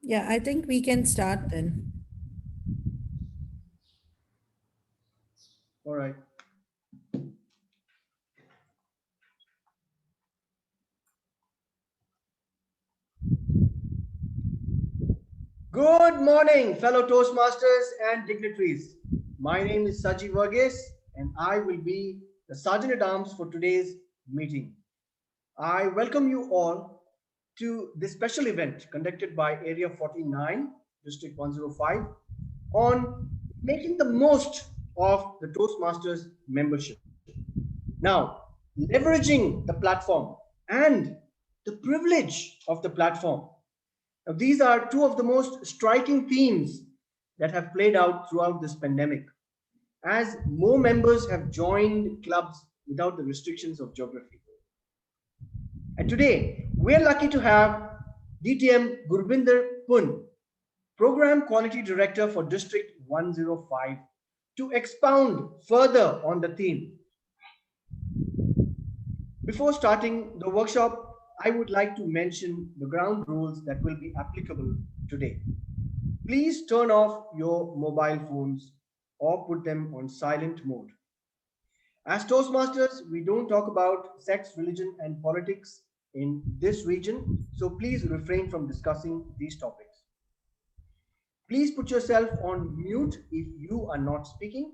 Yeah, I think we can start then. All right. Good morning, fellow Toastmasters and dignitaries. My name is Saji Varghese, and I will be the Sergeant at Arms for today's meeting. I welcome you all to this special event conducted by Area 49, District 105, on making the most of the Toastmasters membership. Now, leveraging the platform and the privilege of the platform. Now, these are two of the most striking themes that have played out throughout this pandemic, as more members have joined clubs without the restrictions of geography. And today, we're lucky to have DTM Gurbinder Pun, Program Quality Director for District 105, to expound further on the theme. Before starting the workshop, I would like to mention the ground rules that will be applicable today. Please turn off your mobile phones or put them on silent mode. As Toastmasters, we don't talk about sex, religion, and politics in this region, so please refrain from discussing these topics. Please put yourself on mute if you are not speaking.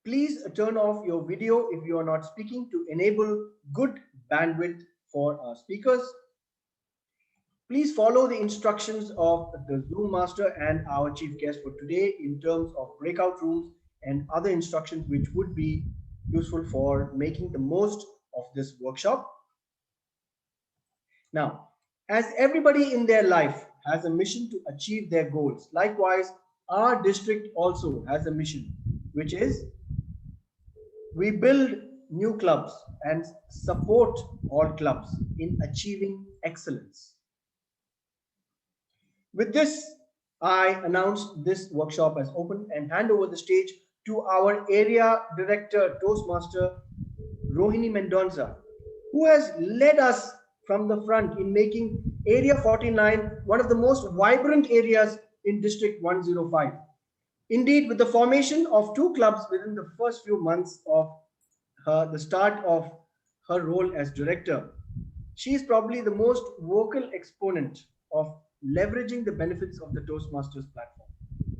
Please turn off your video if you are not speaking to enable good bandwidth for our speakers. Please follow the instructions of the Zoom master and our chief guest for today in terms of breakout rooms and other instructions which would be useful for making the most of this workshop. Now, as everybody in their life has a mission to achieve their goals, likewise, our district also has a mission, which is we build new clubs and support all clubs in achieving excellence. With this, I announce this workshop as open and hand over the stage to our area director, Toastmaster Rohini Mendonza, who has led us from the front in making Area 49 one of the most vibrant areas in District 105. Indeed, with the formation of two clubs within the first few months of the start of her role as director, she is probably the most vocal exponent of leveraging the benefits of the Toastmasters platform.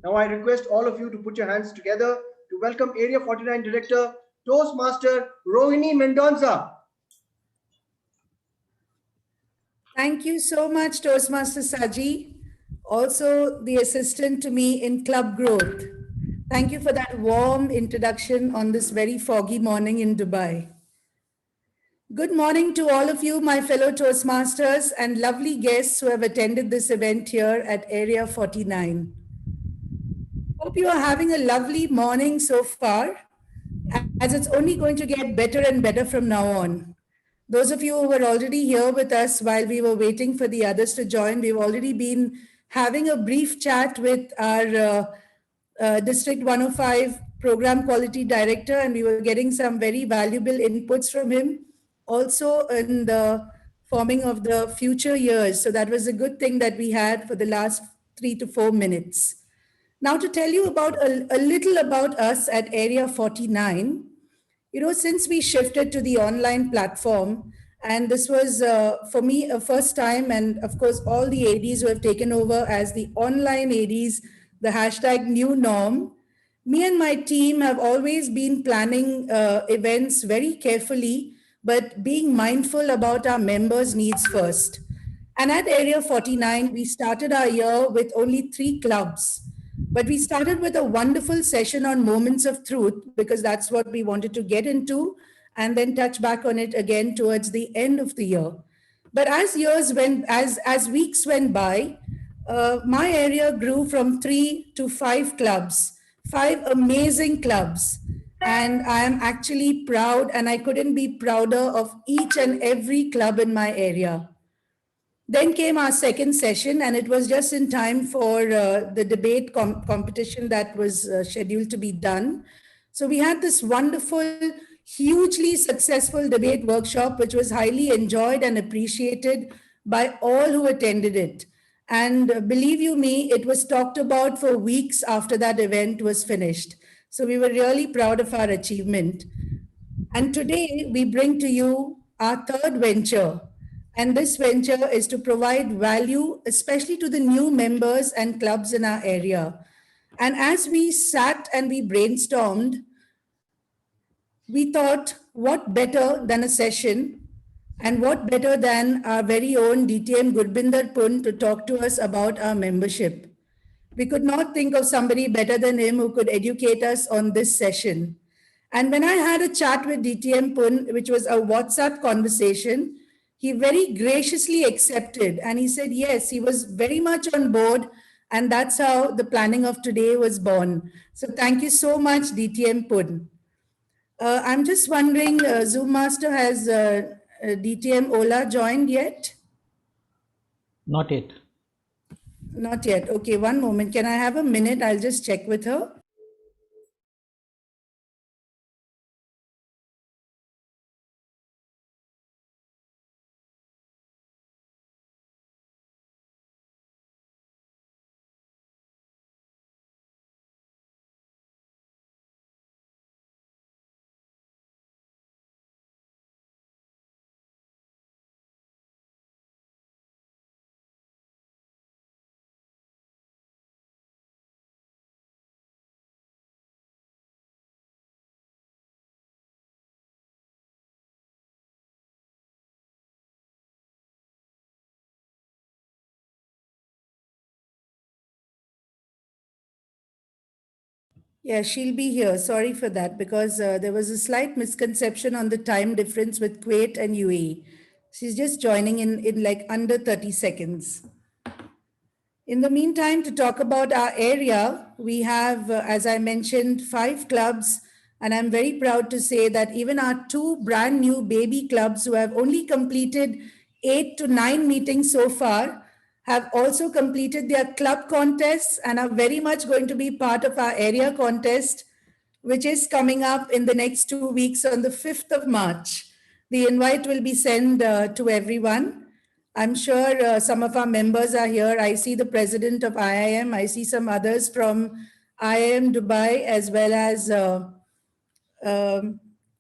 Now, I request all of you to put your hands together to welcome Area 49 Director, Toastmaster Rohini Mendonza. Thank you so much, Toastmaster Saji. Also, the assistant to me in club growth. Thank you for that warm introduction on this very foggy morning in Dubai. Good morning to all of you, my fellow Toastmasters and lovely guests who have attended this event here at Area 49. Hope you are having a lovely morning so far, as it's only going to get better and better from now on. Those of you who were already here with us while we were waiting for the others to join, we've already been having a brief chat with our District 105 Program Quality Director, and we were getting some very valuable inputs from him, also in the forming of the future years. So that was a good thing that we had for the last 3 to 4 minutes. Now, to tell you about a little about us at Area 49, since we shifted to the online platform, and this was for me a first time, and of course, all the ADs who have taken over as the online ADs, the hashtag new norm, me and my team have always been planning events very carefully, but being mindful about our members' needs first. And at Area 49, we started our year with only 3 clubs. But we started with a wonderful session on moments of truth because that's what we wanted to get into and then touch back on it again towards the end of the year. But as weeks went by, my area grew from 3 to 5 clubs, 5 amazing clubs. And I am actually proud, and I couldn't be prouder of each and every club in my area. Then came our second session, and it was just in time for the debate competition that was scheduled to be done. So we had this wonderful, hugely successful debate workshop, which was highly enjoyed and appreciated by all who attended it. And believe you me, it was talked about for weeks after that event was finished. So we were really proud of our achievement. And today we bring to you our third venture. And this venture is to provide value, especially to the new members and clubs in our area. And as we sat and we brainstormed, we thought, what better than a session, and what better than our very own DTM Gurbinder Pun to talk to us about our membership. We could not think of somebody better than him who could educate us on this session. And when I had a chat with DTM Pun, which was a WhatsApp conversation, he very graciously accepted and he said, yes, he was very much on board. And that's how the planning of today was born. So thank you so much, DTM Pun. I'm just wondering, Zoom Master, has DTM Ola joined yet? Not yet. Not yet. Okay, one moment. Can I have a minute? I'll just check with her. Yeah, she'll be here. Sorry for that because there was a slight misconception on the time difference with Kuwait and UAE. She's just joining in like under 30 seconds. In the meantime, to talk about our area, we have, as I mentioned, 5 clubs. And I'm very proud to say that even our 2 brand new baby clubs who have only completed 8 to 9 meetings so far have also completed their club contests and are very much going to be part of our area contest, which is coming up in the next 2 weeks on the 5th of March. The invite will be sent to everyone. I'm sure some of our members are here. I see the president of IIM. I see some others from IIM Dubai as well as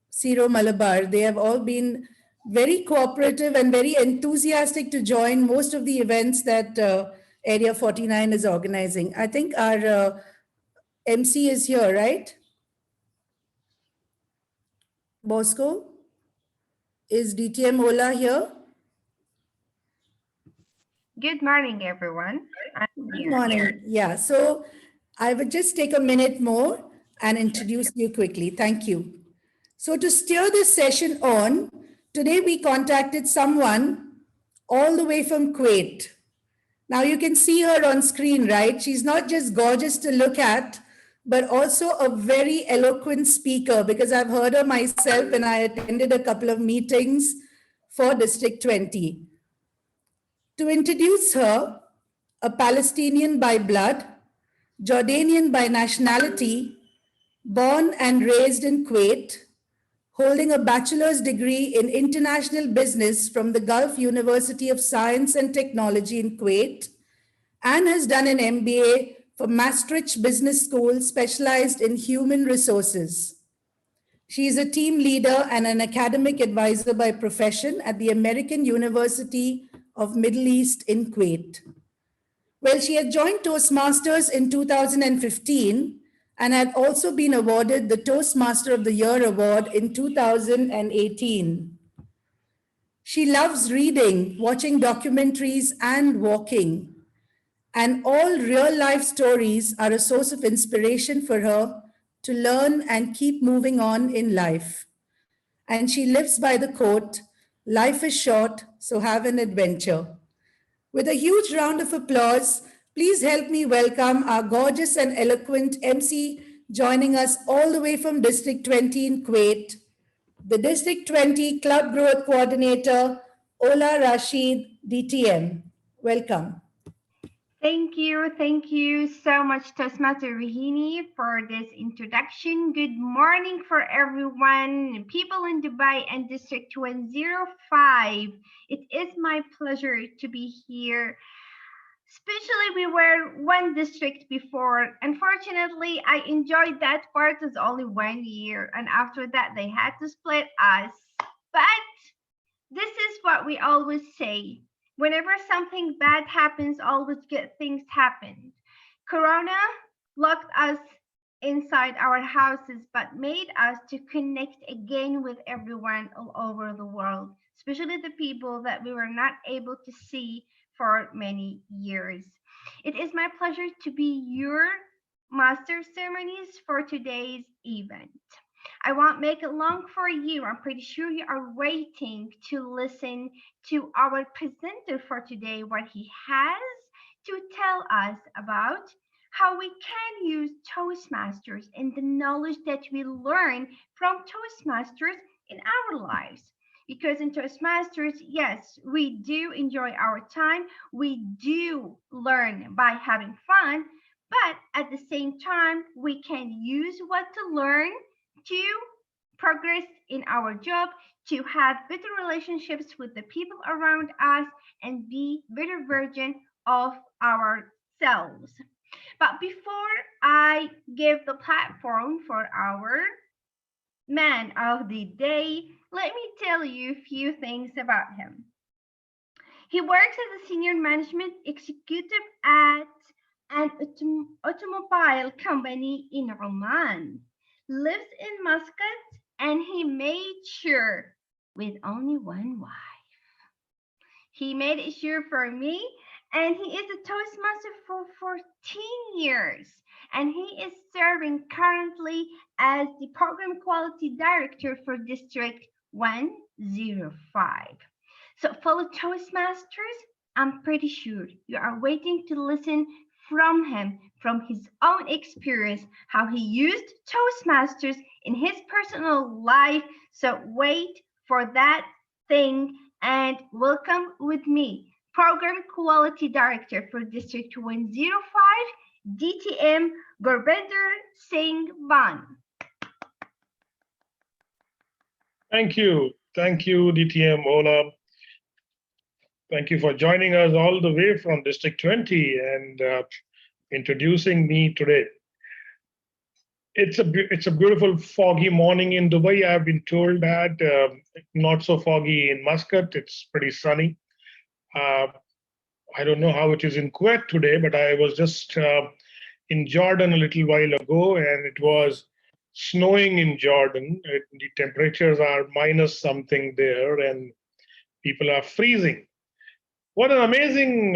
Ciro Malabar. They have all been very cooperative and very enthusiastic to join most of the events that Area 49 is organizing. I think our MC is here, right? Bosco? Is DTM Ola here? Good morning, everyone. I'm Good here. morning. Yeah, so I would just take a minute more and introduce you quickly. Thank you. So, to steer this session on, today we contacted someone all the way from Kuwait. Now, you can see her on screen, right? She's not just gorgeous to look at, but also a very eloquent speaker because I've heard her myself when I attended a couple of meetings for District 20. To introduce her, a Palestinian by blood, Jordanian by nationality, born and raised in Kuwait, holding a bachelor's degree in international business from the Gulf University of Science and Technology in Kuwait, and has done an MBA from Maastricht Business School specialized in human resources. She is a team leader and an academic advisor by profession at the American University of Middle East in Kuwait. Well, she had joined Toastmasters in 2015 and had also been awarded the Toastmaster of the Year award in 2018. She loves reading, watching documentaries, and walking. And all real life stories are a source of inspiration for her to learn and keep moving on in life. And she lives by the quote, life is short, so have an adventure. With a huge round of applause, please help me welcome our gorgeous and eloquent MC joining us all the way from District 20 in Kuwait, the District 20 Club Growth Coordinator, Ola Rashid, DTM. Welcome. Thank you. Thank you so much, Toastmaster Rahini, for this introduction. Good morning for everyone, people in Dubai and District 105. It is my pleasure to be here Especially we were one district before. Unfortunately, I enjoyed that part. It was only 1 year, and after that they had to split us. But this is what we always say. Whenever something bad happens, always good things happen. Corona locked us inside our houses but made us to connect again with everyone all over the world, especially the people that we were not able to see for many years. It is my pleasure to be your master ceremonies for today's event. I won't make it long for you. I'm pretty sure you are waiting to listen to our presenter for today, what he has to tell us about how we can use Toastmasters and the knowledge that we learn from Toastmasters in our lives. Because in Toastmasters, yes, we do enjoy our time, we do learn by having fun, but at the same time, we can use what to learn to progress in our job, to have better relationships with the people around us, and be better version of ourselves. But before I give the platform for our man of the day, let me tell you a few things about him. He works as a senior management executive at an automobile company in Oman, lives in Muscat, and he made sure with only one wife. He made it sure for me, and he is a Toastmaster for 14 years. And he is serving currently as the Program Quality Director for District 105. So, fellow Toastmasters, I'm pretty sure you are waiting to listen from him, from his own experience, how he used Toastmasters in his personal life. So, wait for that thing and welcome with me, Program Quality Director for District 105, DTM Gurbinder Singh Ban. Thank you. Thank you, DTM Ola. Thank you for joining us all the way from District 20 and introducing me today. It's a beautiful foggy morning in Dubai. I've been told that not so foggy in Muscat. It's pretty sunny. I don't know how it is in Kuwait today, but I was just in Jordan a little while ago, and it was snowing in Jordan. The temperatures are minus something there, and people are freezing. What an amazing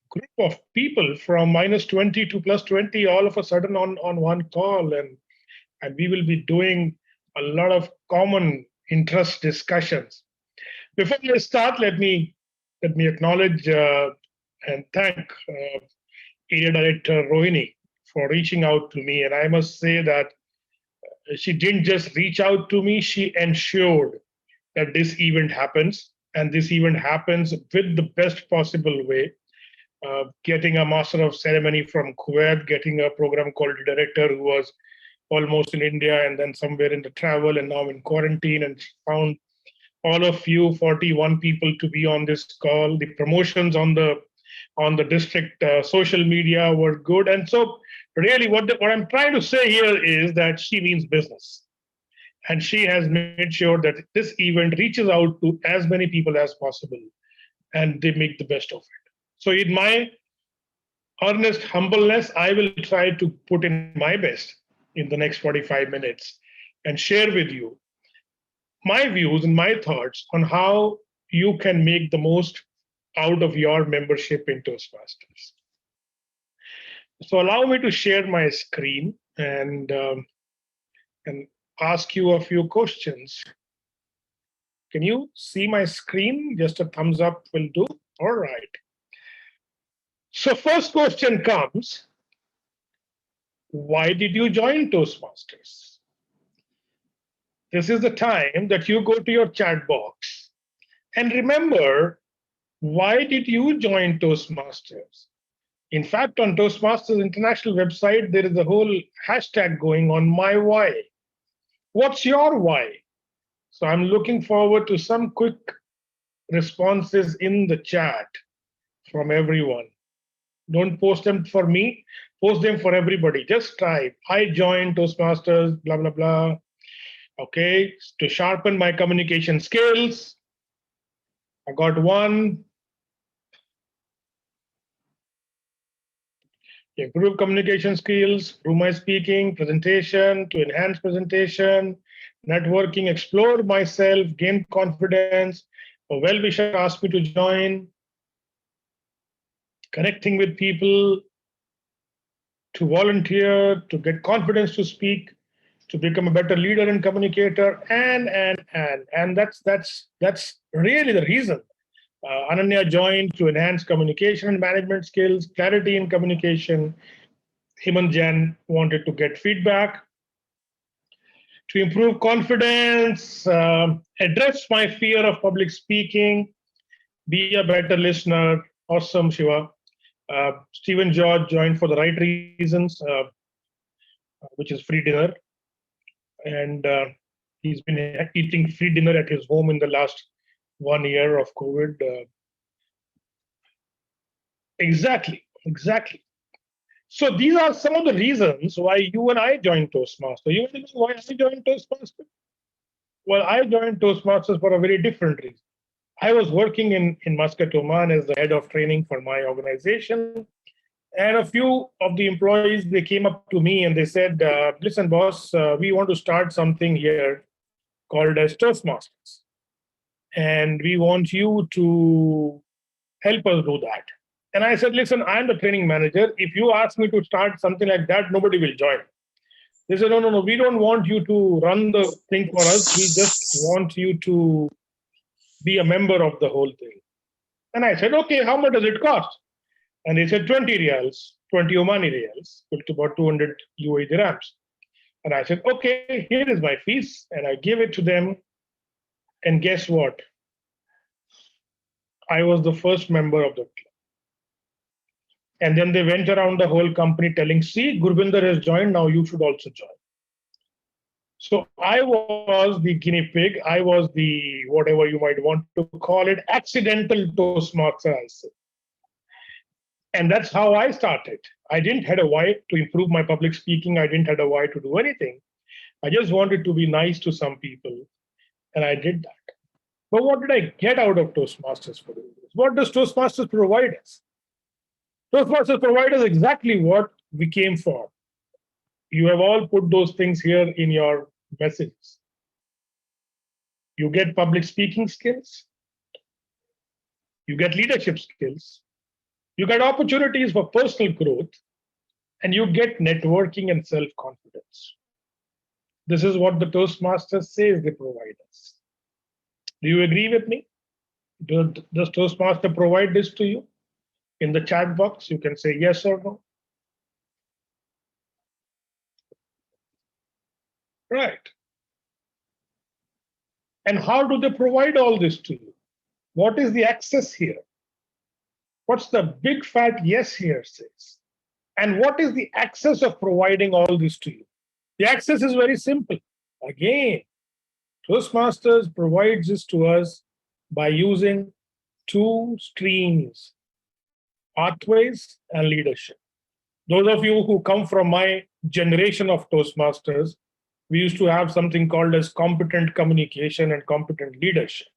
group of people from minus 20 to plus 20 all of a sudden on one call. And we will be doing a lot of common interest discussions. Before I start, let me acknowledge and thank Area Director Rohini for reaching out to me. And I must say that she didn't just reach out to me, she ensured that this event happens. And this event happens with the best possible way. Getting a master of ceremony from Kuwait, getting a program called director who was almost in India and then somewhere in the travel and now in quarantine, and found all of you 41 people to be on this call. The promotions on the district social media were good. And so really what I'm trying to say here is that she means business. And she has made sure that this event reaches out to as many people as possible and they make the best of it. So in my earnest humbleness, I will try to put in my best in the next 45 minutes and share with you my views and my thoughts on how you can make the most out of your membership in Toastmasters. So allow me to share my screen and ask you a few questions. Can you see my screen? Just a thumbs up will do. All right. So first question comes, why did you join Toastmasters? This is the time that you go to your chat box and remember, why did you join Toastmasters? In fact, on Toastmasters International website, there is a whole hashtag going on, my why. What's your why? So I'm looking forward to some quick responses in the chat from everyone. Don't post them for me, post them for everybody. Just try. I joined Toastmasters, blah, blah, blah. Okay, to sharpen my communication skills. I got one. Improve communication skills, improve my speaking, presentation, to enhance presentation, networking, explore myself, gain confidence. A well-wisher asked me to join, connecting with people, to volunteer, to get confidence to speak, to become a better leader and communicator, and that's really the reason. Ananya joined to enhance communication and management skills, clarity in communication. Himant Jain wanted to get feedback, to improve confidence, address my fear of public speaking, be a better listener. Awesome, Shiva. Stephen George joined for the right reasons, which is free dinner. And he's been eating free dinner at his home in the last 1 year of COVID. Exactly. So these are some of the reasons why you and I joined Toastmasters. You want to know why I joined Toastmasters? Well, I joined Toastmasters for a very different reason. I was working in Muscat, Oman as the head of training for my organization. And a few of the employees, they came up to me and they said, listen, boss, we want to start something here called as Toastmasters. And we want you to help us do that. And I said, listen, I'm the training manager. If you ask me to start something like that, nobody will join. They said, no, we don't want you to run the thing for us. We just want you to be a member of the whole thing. And I said, okay, how much does it cost? And they said 20 riyals, 20 Omani riyals, which is about 200 UAE dirhams. And I said, okay, here is my fees. And I gave it to them. And guess what? I was the first member of the club. And then they went around the whole company telling, see, Gurvinder has joined, now you should also join. So I was the guinea pig. I was the, whatever you might want to call it, accidental Toastmaster, I say. And that's how I started. I didn't have a why to improve my public speaking. I didn't have a why to do anything. I just wanted to be nice to some people. And I did that. But what did I get out of Toastmasters for doing this? What does Toastmasters provide us? Toastmasters provide us exactly what we came for. You have all put those things here in your messages. You get public speaking skills. You get leadership skills. You get opportunities for personal growth. And you get networking and self-confidence. This is what the Toastmasters says they provide us. Do you agree with me? Does Toastmaster provide this to you? In the chat box, you can say yes or no. Right. And how do they provide all this to you? What is the access here? What's the big fat yes here says? And what is the access of providing all this to you? The access is very simple. Again, Toastmasters provides this to us by using two streams, pathways and leadership. Those of you who come from my generation of Toastmasters, we used to have something called as competent communication and competent leadership.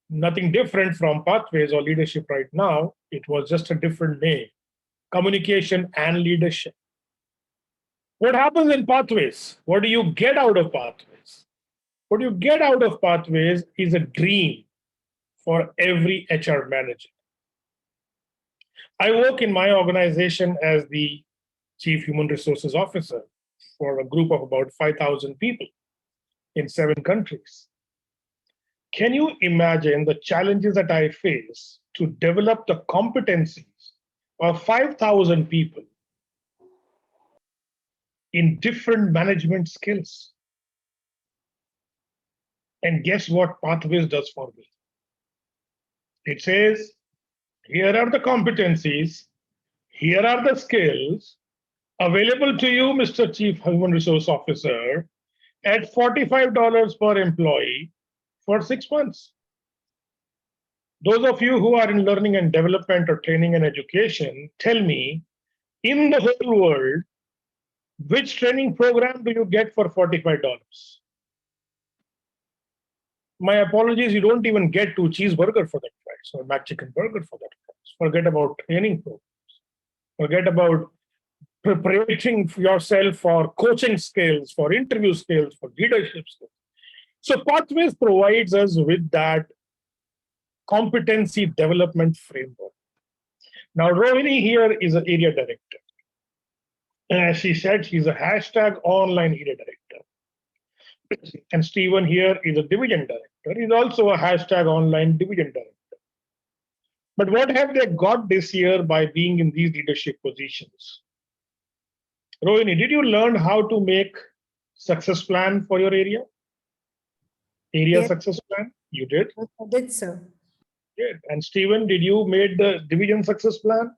Nothing different from pathways or leadership right now. It was just a different name, communication and leadership. What happens in pathways? What do you get out of pathways? What you get out of pathways is a dream for every HR manager. I work in my organization as the Chief Human Resources Officer for a group of about 5,000 people in 7 countries. Can you imagine the challenges that I face to develop the competencies of 5,000 people in different management skills? And guess what Pathways does for me? It says, here are the competencies, here are the skills available to you, Mr. Chief Human Resource Officer, at $45 per employee for 6 months. Those of you who are in learning and development or training and education, tell me, in the whole world, which training program do you get for $45? My apologies, you don't even get 2 cheeseburger for that price or McChicken burger for that price. Forget about training programs. Forget about preparing yourself for coaching skills, for interview skills, for leadership skills. So Pathways provides us with that competency development framework. Now, Rohini here is an area director. And as she said, she's a hashtag online area director. And Stephen here is a division director. He's also a hashtag online division director. But what have they got this year by being in these leadership positions? Rohini, did you learn how to make success plan for your area? Area Yes. success plan? You did? I did, sir. Good. And Stephen, did you made the division success plan?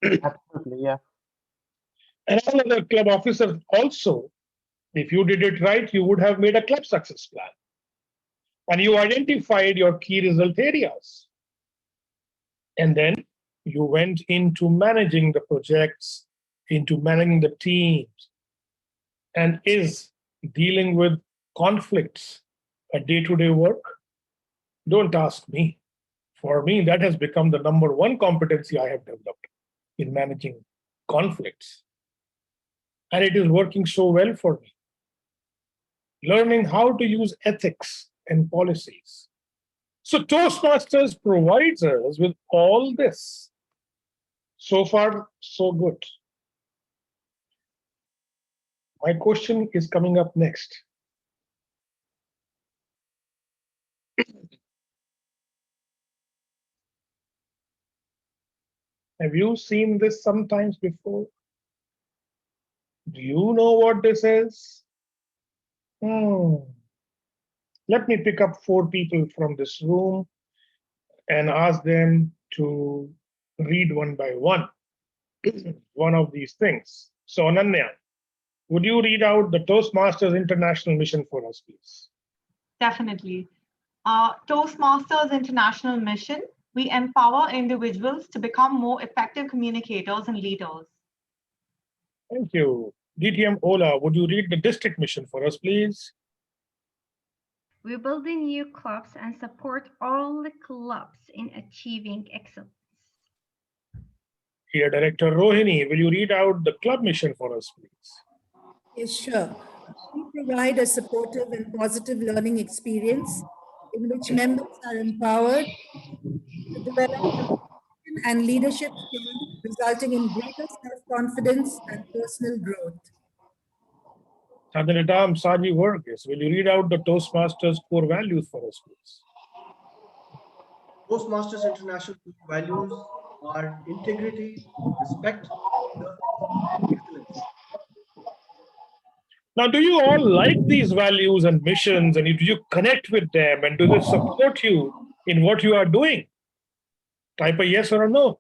Absolutely, yeah. And all other club officers also, if you did it right, you would have made a club success plan. And you identified your key result areas. And then you went into managing the projects, into managing the teams, and is dealing with conflicts a day-to-day work? Don't ask me. For me, that has become the #1 competency I have developed in managing conflicts. And it is working so well for me. Learning how to use ethics and policies. So Toastmasters provides us with all this. So far, so good. My question is coming up next. Have you seen this sometimes before? Do you know what this is? Let me pick up 4 people from this room and ask them to read one by one one of these things. So Ananya, would you read out the Toastmasters International Mission for us, please? Definitely. Toastmasters International Mission, we empower individuals to become more effective communicators and leaders. Thank you. DTM Ola, would you read the district mission for us, please? We build new clubs and support all the clubs in achieving excellence. Here, Director Rohini, will you read out the club mission for us, please? Yes, sure. We provide a supportive and positive learning experience in which members are empowered to develop communication and leadership skills, resulting in greater self-confidence and personal growth. Sadhanatam Saji Varghese, will you read out the Toastmasters core values for us, please? Toastmasters International values are integrity, respect, learning, excellence. Now, do you all like these values and missions, and do you connect with them, and do they support you in what you are doing? Type a yes or a no.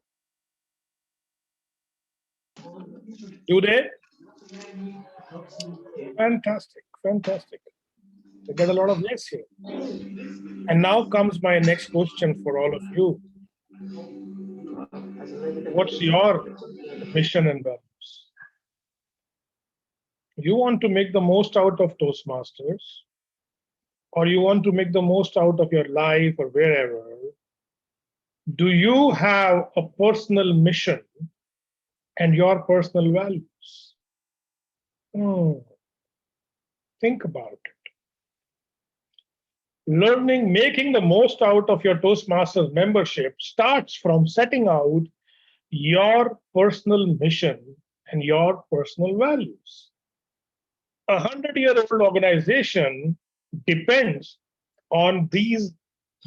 Do they? Fantastic, fantastic. I get a lot of yes here. And now comes my next question for all of you. What's your mission and values? You want to make the most out of Toastmasters, or you want to make the most out of your life or wherever? Do you have a personal mission and your personal values? Think about it. Learning, making the most out of your Toastmasters membership starts from setting out your personal mission and your personal values. A 100-year-old organization depends on these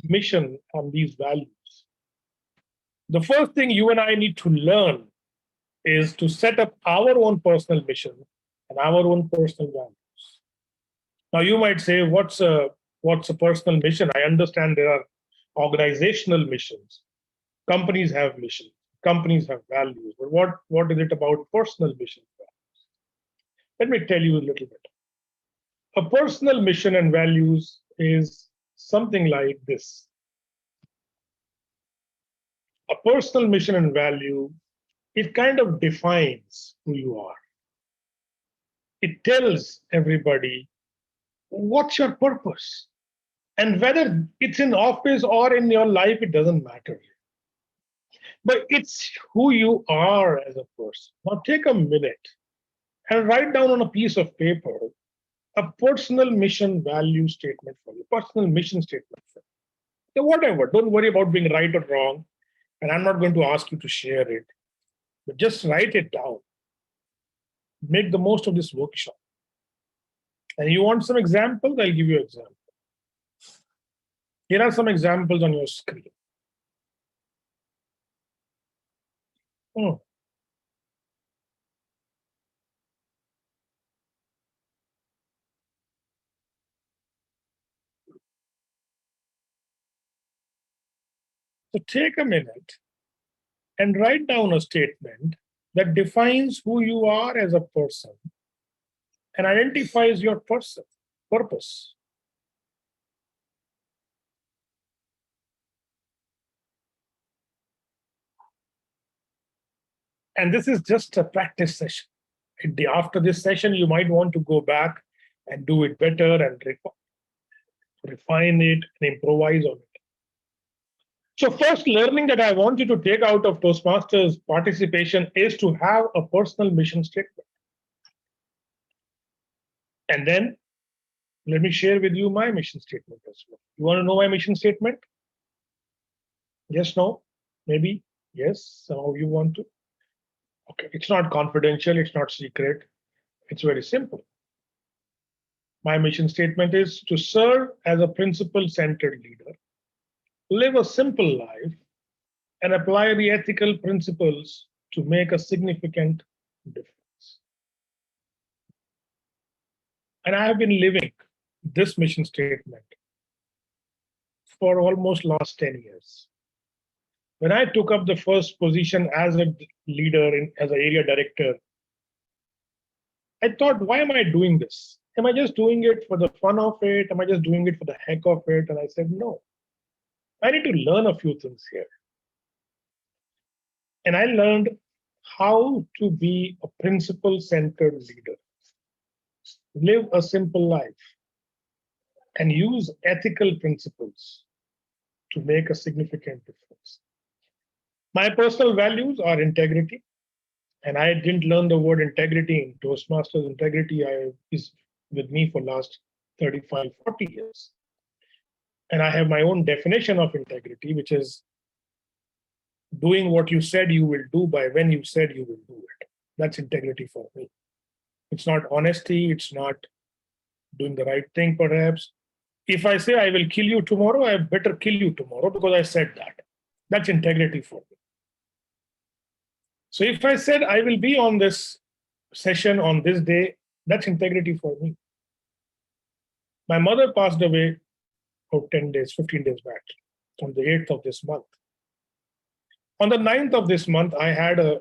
mission and these values. The first thing you and I need to learn is to set up our own personal mission and our own personal values. Now you might say, what's a personal mission? I understand there are organizational missions. Companies have missions. Companies have values. But what is it about personal mission and values? Let me tell you a little bit. A personal mission and values is something like this. personal mission and value, it kind of defines who you are. It tells everybody what's your purpose. And whether it's in office or in your life, it doesn't matter. But it's who you are as a person. Now take a minute and write down on a piece of paper a personal mission value statement for you, personal mission statement for you. So whatever, don't worry about being right or wrong. And I'm not going to ask you to share it, but just write it down. Make the most of this workshop. And you want some examples? I'll give you examples. Here are some examples on your screen. Hmm. So take a minute and write down a statement that defines who you are as a person and identifies your purpose. And this is just a practice session. After this session, you might want to go back and do it better and refine it and improvise on it. So first learning that I want you to take out of Toastmasters participation is to have a personal mission statement. And then let me share with you my mission statement as well. You want to know my mission statement? Yes, no, maybe, yes, some of you want to. Okay, it's not confidential, it's not secret, it's very simple. My mission statement is to serve as a principle-centered leader, live a simple life, and apply the ethical principles to make a significant difference. And I have been living this mission statement for almost last 10 years. When I took up the first position as a leader, as an area director, I thought, why am I doing this? Am I just doing it for the fun of it? Am I just doing it for the heck of it? And I said, no, I need to learn a few things here. And I learned how to be a principle-centered leader, live a simple life, and use ethical principles to make a significant difference. My personal values are integrity, and I didn't learn the word integrity in Toastmasters. Integrity is with me for last 35, 40 years. And I have my own definition of integrity, which is doing what you said you will do by when you said you will do it. That's integrity for me. It's not honesty, it's not doing the right thing, perhaps. If I say I will kill you tomorrow, I better kill you tomorrow because I said that. That's integrity for me. So if I said I will be on this session on this day, that's integrity for me. My mother passed away 10 days, 15 days back, on the 8th of this month. On the 9th of this month, I had an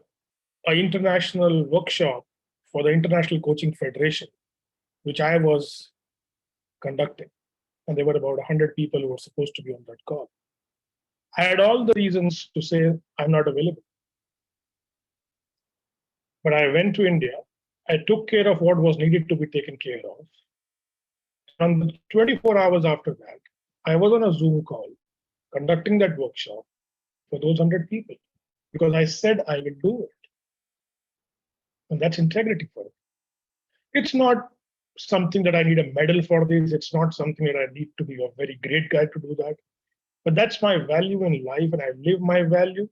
international workshop for the International Coaching Federation, which I was conducting. And there were about 100 people who were supposed to be on that call. I had all the reasons to say I'm not available. But I went to India. I took care of what was needed to be taken care of. And 24 hours after that, I was on a Zoom call conducting that workshop for those 100 people because I said I will do it. And that's integrity for it. It's not something that I need a medal for this. It's not something that I need to be a very great guy to do that. But that's my value in life, and I live my value,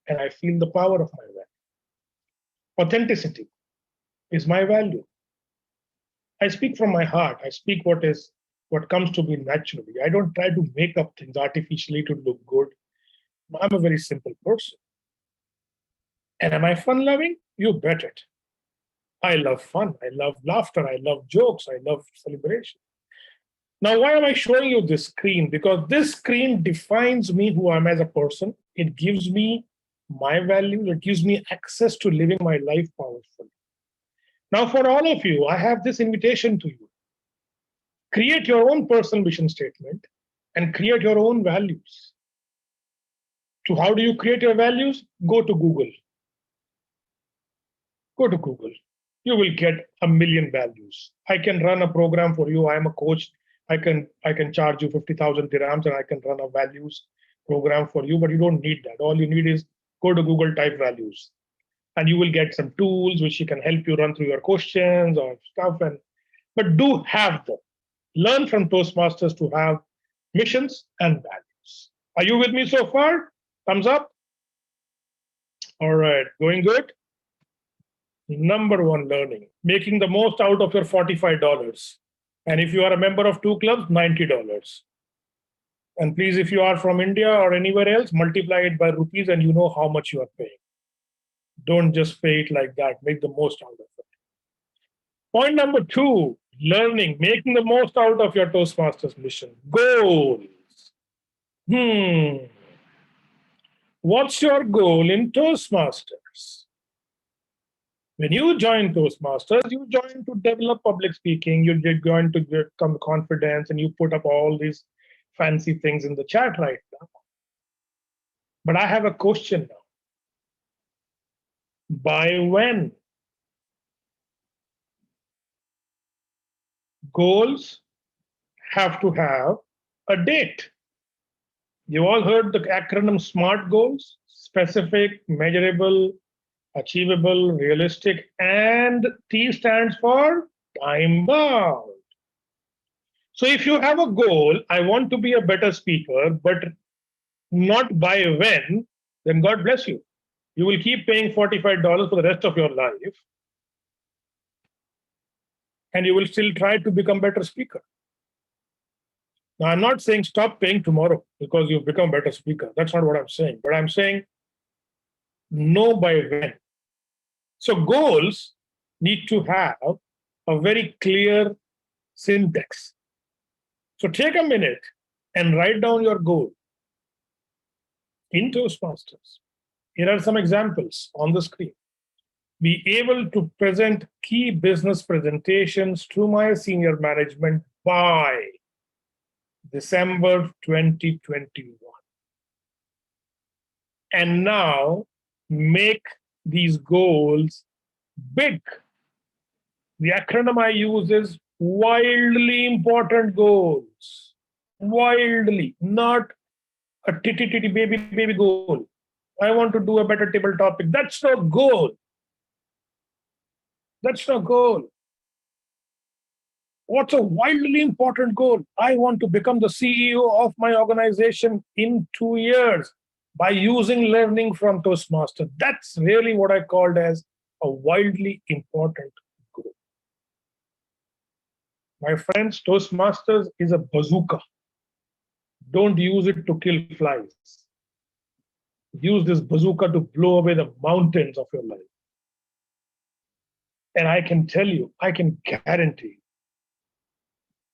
and I feel the power of my value. Authenticity is my value. I speak from my heart. I speak what comes to me naturally. I don't try to make up things artificially to look good. I'm a very simple person. And am I fun-loving? You bet it. I love fun. I love laughter. I love jokes. I love celebration. Now, why am I showing you this screen? Because this screen defines me, who I am as a person. It gives me my value. It gives me access to living my life powerfully. Now, for all of you, I have this invitation to you. Create your own personal mission statement and create your own values. So how do you create your values? Go to Google. Go to Google. You will get a million values. I can run a program for you. I am a coach. I can charge you 50,000 dirhams and I can run a values program for you, but you don't need that. All you need is go to Google, type values, and you will get some tools which can help you run through your questions or stuff. But do have them. Learn from Toastmasters to have missions and values. Are you with me so far? Thumbs up. All right, going good. Number one, learning, making the most out of your $45. And if you are a member of 2 clubs, $90. And please, if you are from India or anywhere else, multiply it by rupees and you know how much you are paying. Don't just pay it like that. Make the most out of it. Point number 2, learning, making the most out of your Toastmasters mission. Goals. What's your goal in Toastmasters? When you join Toastmasters, you join to develop public speaking, you join to become confidence, and you put up all these fancy things in the chat right now. But I have a question now. By when? Goals have to have a date. You all heard the acronym SMART goals: specific, measurable, achievable, realistic, and T stands for time bound. So if you have a goal, I want to be a better speaker, but not by when, then God bless you. You will keep paying $45 for the rest of your life, and you will still try to become a better speaker. Now, I'm not saying stop paying tomorrow because you've become a better speaker. That's not what I'm saying. But I'm saying know by when. So goals need to have a very clear syntax. So take a minute and write down your goal in Toastmasters. Here are some examples on the screen. Be able to present key business presentations to my senior management by December 2021. And now make these goals big. The acronym I use is wildly important goals. Wildly, not a titty baby goal. I want to do a better table topic. That's not goal. That's not goal. What's a wildly important goal? I want to become the CEO of my organization in 2 years by using learning from Toastmasters. That's really what I called as a wildly important goal. My friends, Toastmasters is a bazooka. Don't use it to kill flies. Use this bazooka to blow away the mountains of your life. And I can tell you, I can guarantee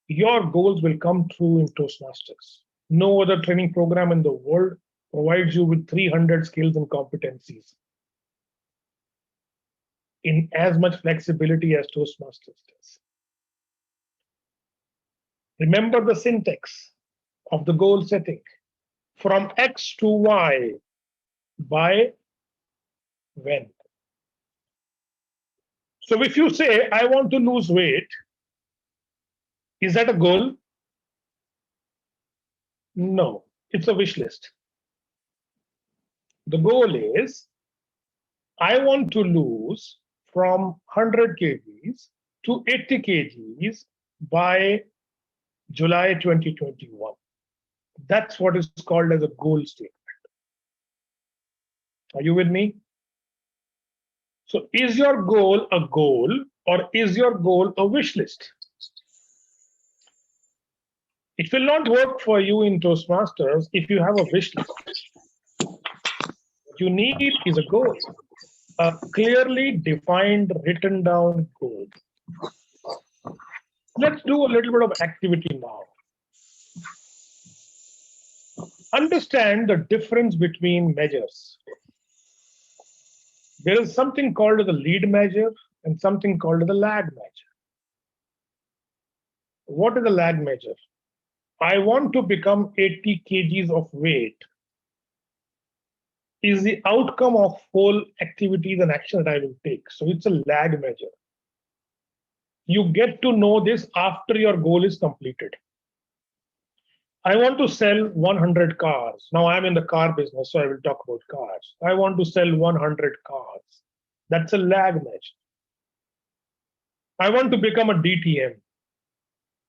your goals will come true in Toastmasters. No other training program in the world provides you with 300 skills and competencies in as much flexibility as Toastmasters does. Remember the syntax of the goal setting. From X to Y, by when? So if you say, I want to lose weight, is that a goal? No, it's a wish list. The goal is, I want to lose from 100 kgs to 80 kgs by July 2021. That's what is called as a goal statement. Are you with me? So is your goal a goal or is your goal a wish list? It will not work for you in Toastmasters if you have a wish list. What you need is a goal, a clearly defined, written down goal. Let's do a little bit of activity now. Understand the difference between measures. There is something called the lead measure and something called the lag measure. What is the lag measure? I want to become 80 kgs of weight is the outcome of whole activities and action that I will take. So it's a lag measure. You get to know this after your goal is completed. I want to sell 100 cars. Now I'm in the car business, so I will talk about cars. I want to sell 100 cars. That's a lag measure. I want to become a DTM.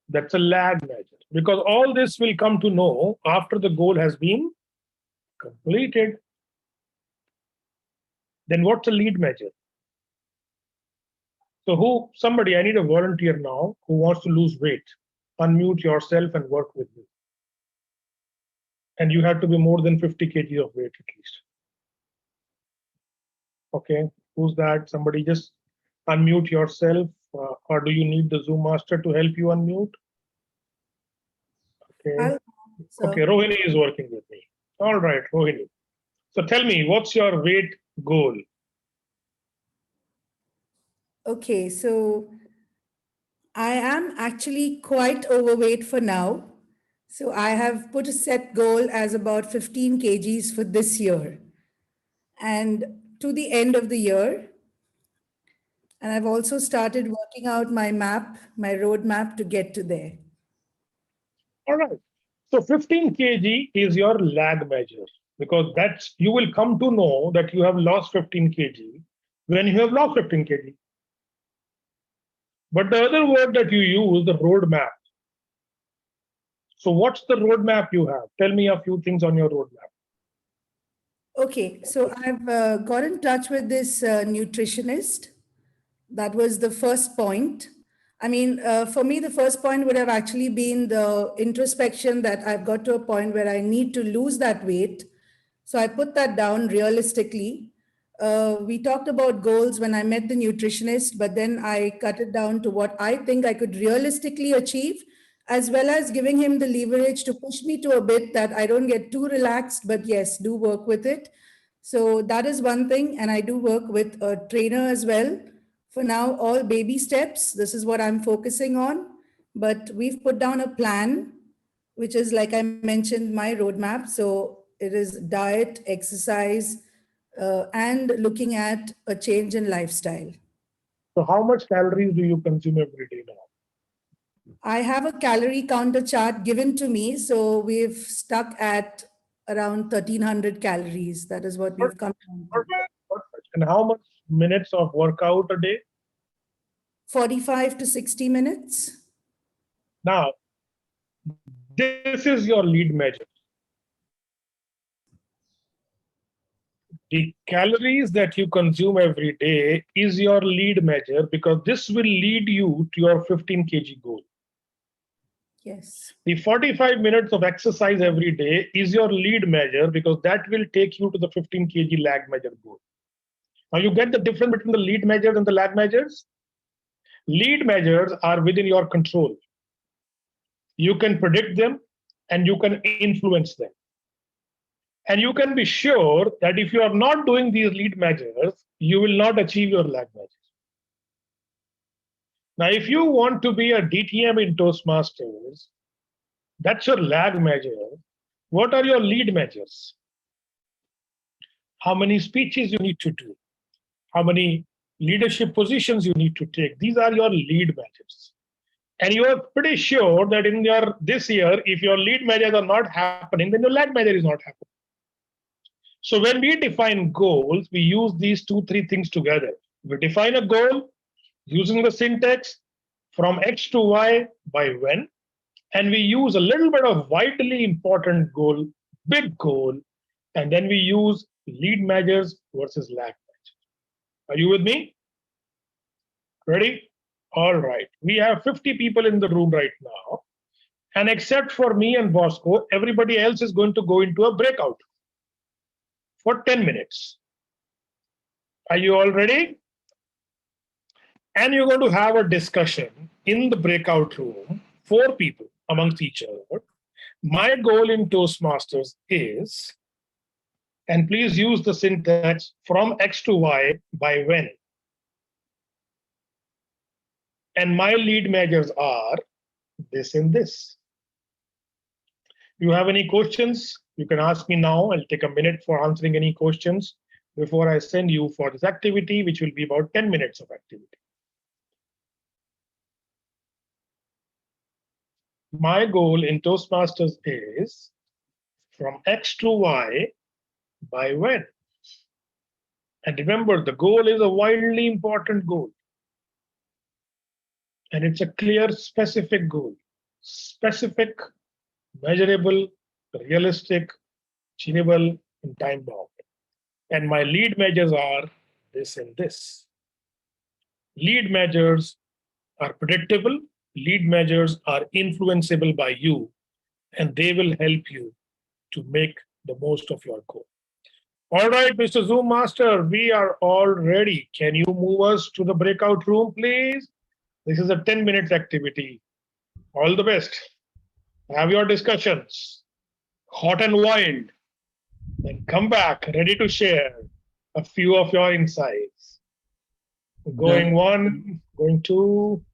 That's a lag measure, because all this will come to know after the goal has been completed. Then what's a lead measure? So somebody, I need a volunteer now who wants to lose weight. Unmute yourself and work with me. And you have to be more than 50 kg of weight at least. Okay, who's that? Somebody just unmute yourself, or do you need the Zoom master to help you unmute? Okay. So, Okay, Rohini is working with me. All right, Rohini. So tell me, what's your weight goal? okay, so I am actually quite overweight for now. So I have put a set goal as about 15 kgs for this year and to the end of the year. And I've also started working out my map, my roadmap to get to there. All right. So 15 kg is your lag measure, because that's, you will come to know that you have lost 15 kg when you have lost 15 kg. But the other word that you use, the roadmap. So what's the roadmap you have? Tell me a few things on your roadmap. Okay, so I've got in touch with this nutritionist. That was the first point. I mean, for me, the first point would have actually been the introspection that I've got to a point where I need to lose that weight. So I put that down realistically. We talked about goals when I met the nutritionist, but then I cut it down to what I think I could realistically achieve, as well as giving him the leverage to push me to a bit that I don't get too relaxed, but yes, do work with it. So that is one thing. And I do work with a trainer as well. For now, all baby steps. This is what I'm focusing on. But we've put down a plan, which is, like I mentioned, my roadmap. So it is diet, exercise, and looking at a change in lifestyle. So how much calories do you consume every day now? I have a calorie counter chart given to me. So we've stuck at around 1300 calories. That is what we've come down to. Perfect. And how much minutes of workout a day? 45 to 60 minutes. Now, this is your lead measure. The calories that you consume every day is your lead measure, because this will lead you to your 15 kg goal. Yes. The 45 minutes of exercise every day is your lead measure, because that will take you to the 15 kg lag measure goal. Now you get the difference between the lead measures and the lag measures. Lead measures are within your control. You can predict them and you can influence them. And you can be sure that if you are not doing these lead measures, you will not achieve your lag measures. Now, if you want to be a DTM in Toastmasters, that's your lag measure. What are your lead measures? How many speeches you need to do? How many leadership positions you need to take? These are your lead measures. And you are pretty sure that in your this year, if your lead measures are not happening, then your lag measure is not happening. So when we define goals, we use these 2-3 things together. We define a goal using the syntax from X to Y by when, and we use a little bit of vitally important goal, big goal, and then we use lead measures versus lag measures. Are you with me? Ready? All right. We have 50 people in the room right now. And except for me and Bosco, everybody else is going to go into a breakout for 10 minutes. Are you all ready? And you're going to have a discussion in the breakout room, 4 people amongst each other. My goal in Toastmasters is, and please use the syntax from X to Y by when. And my lead measures are this and this. You have any questions? You can ask me now. I'll take a minute for answering any questions before I send you for this activity, which will be about 10 minutes of activity. My goal in Toastmasters is from X to Y by when. And remember, the goal is a wildly important goal. And it's a clear, specific goal. Specific, measurable, realistic, achievable, and time bound. And my lead measures are this and this. Lead measures are predictable. Lead measures are influenceable by you, and they will help you to make the most of your goal. All right, Mr. Zoom Master, we are all ready. Can you move us to the breakout room, please? This is a 10 minutes activity. All the best. Have your discussions, hot and wild, and come back ready to share a few of your insights. Going one, going two.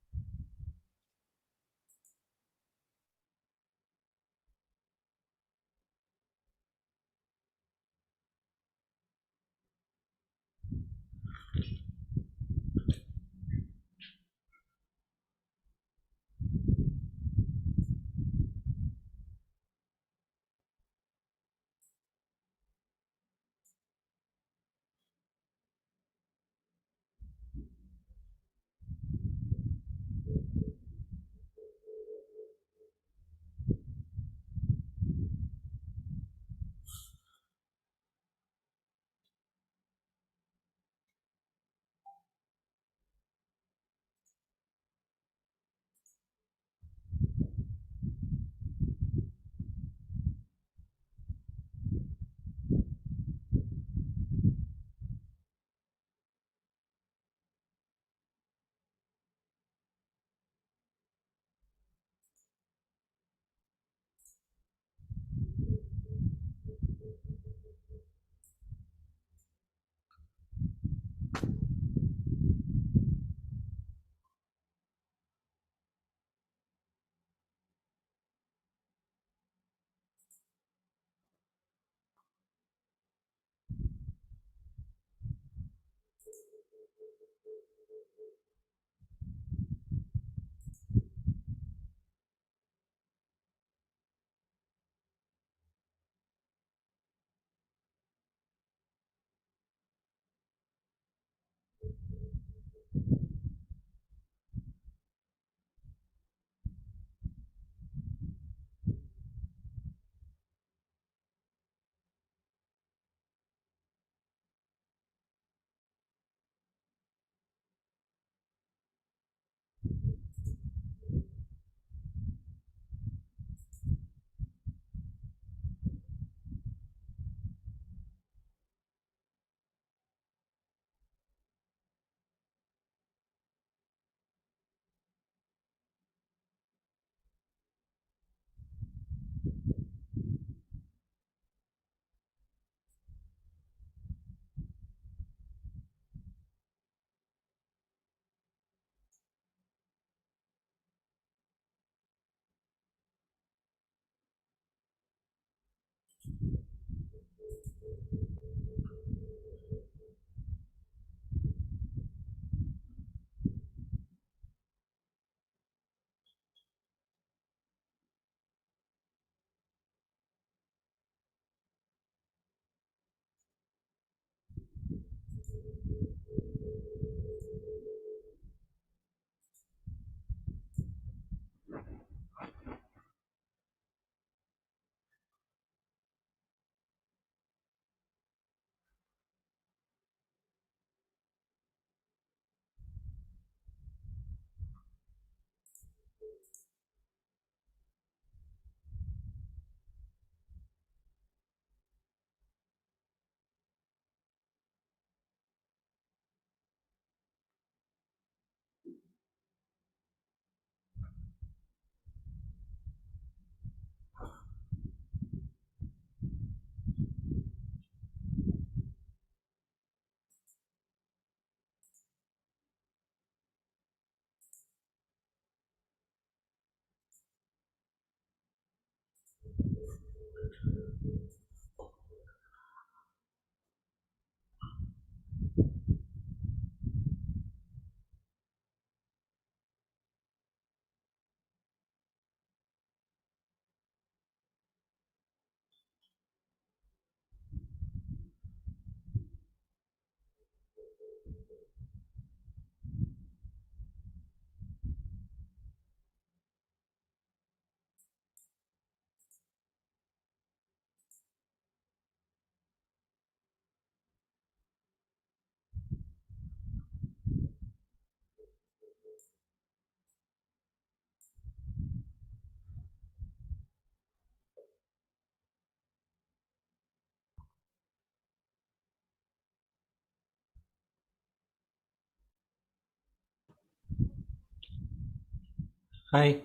Hi,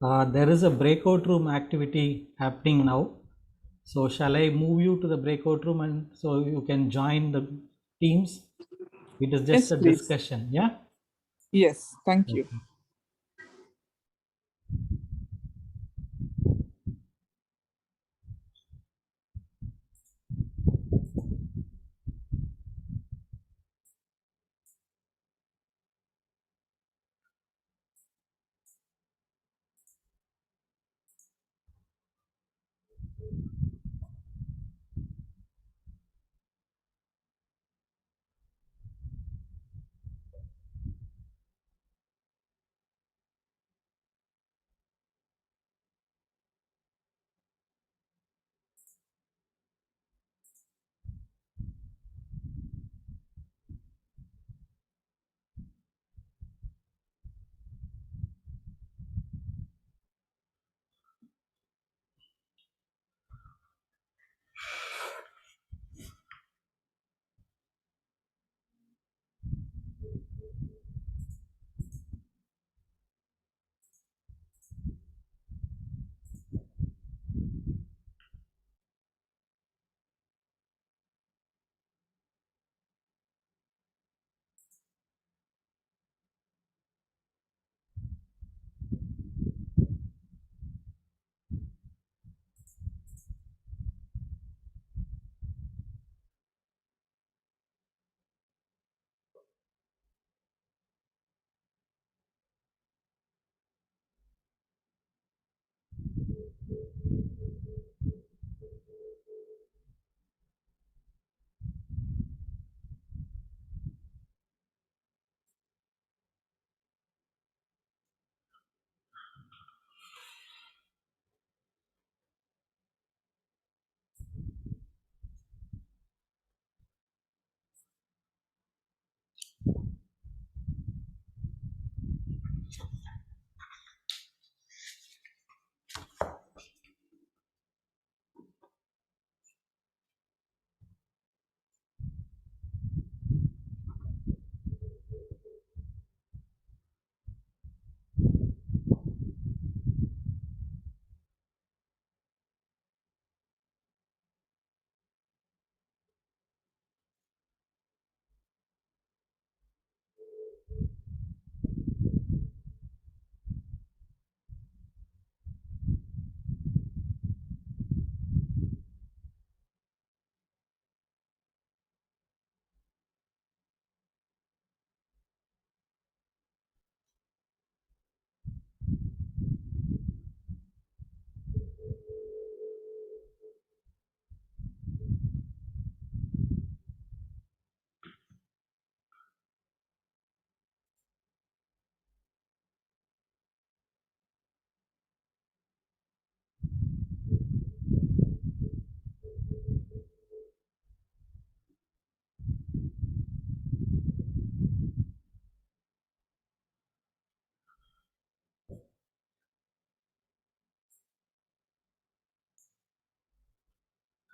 there is a breakout room activity happening now. So shall I move you to the breakout room and so you can join the teams? It is just Yes, a please. discussion, yeah? Yes, thank you. Okay.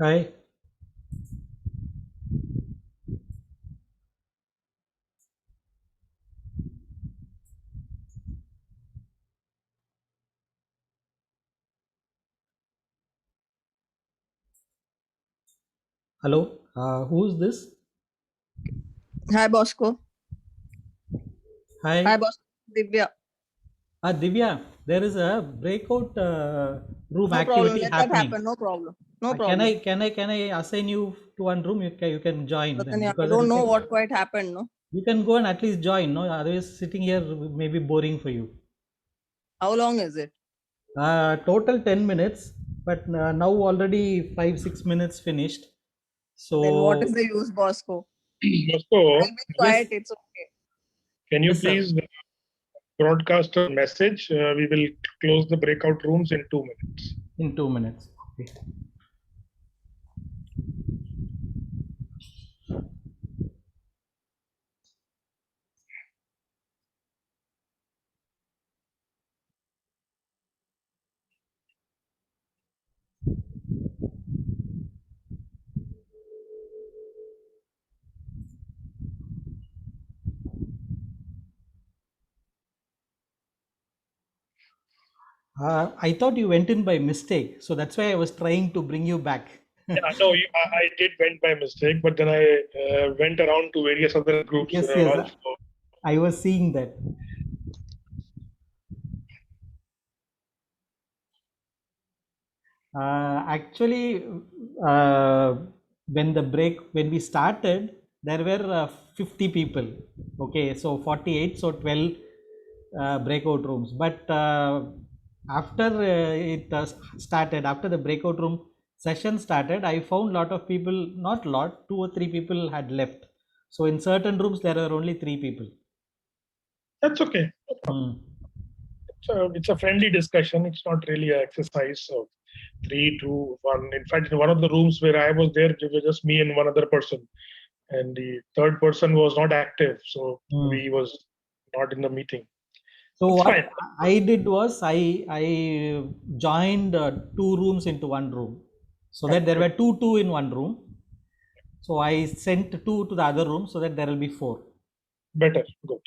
Hi. Hello. Who's this? Hi, Bosco. Hi, Hi. Bosco. Divya. Divya, there is a breakout room No problem. activity Let that happening. happen. No problem. No Can problem. I assign you to one room? You can join But then then I because it don't will know take. what quite happened. No. You can go and at least join. No, otherwise sitting here may be boring for you. How long is it? Total 10 minutes, but now already 5 6 minutes finished. Then what is So the use, Bosco? So, I'll be quiet. It's okay. can you Yes, sir. please broadcast a message? We will close the breakout rooms in 2 minutes. In 2 minutes. Okay. I thought you went in by mistake, so that's why I was trying to bring you back. Yeah, no, I did went by mistake, but then I went around to various other groups Yes, yes, also. I was seeing that. Actually, when we started, there were 50 people. Okay, so 48, so 12 breakout rooms. But after it started, after the breakout room session started, I found lot of people, not lot, 2 or 3 people had left. So in certain rooms, there are only 3 people. That's okay. Hmm. It's a friendly discussion. It's not really an exercise. So 3, 2, 1. In fact, in one of the rooms where I was there, it was just me and one other person, and the third person was not active, so Hmm. he was not in the meeting. So It's what fine. I did was I joined 2 rooms into 1 room, so that there were two in 1 room. So I sent 2 to the other room so that there will be 4. Better. Good.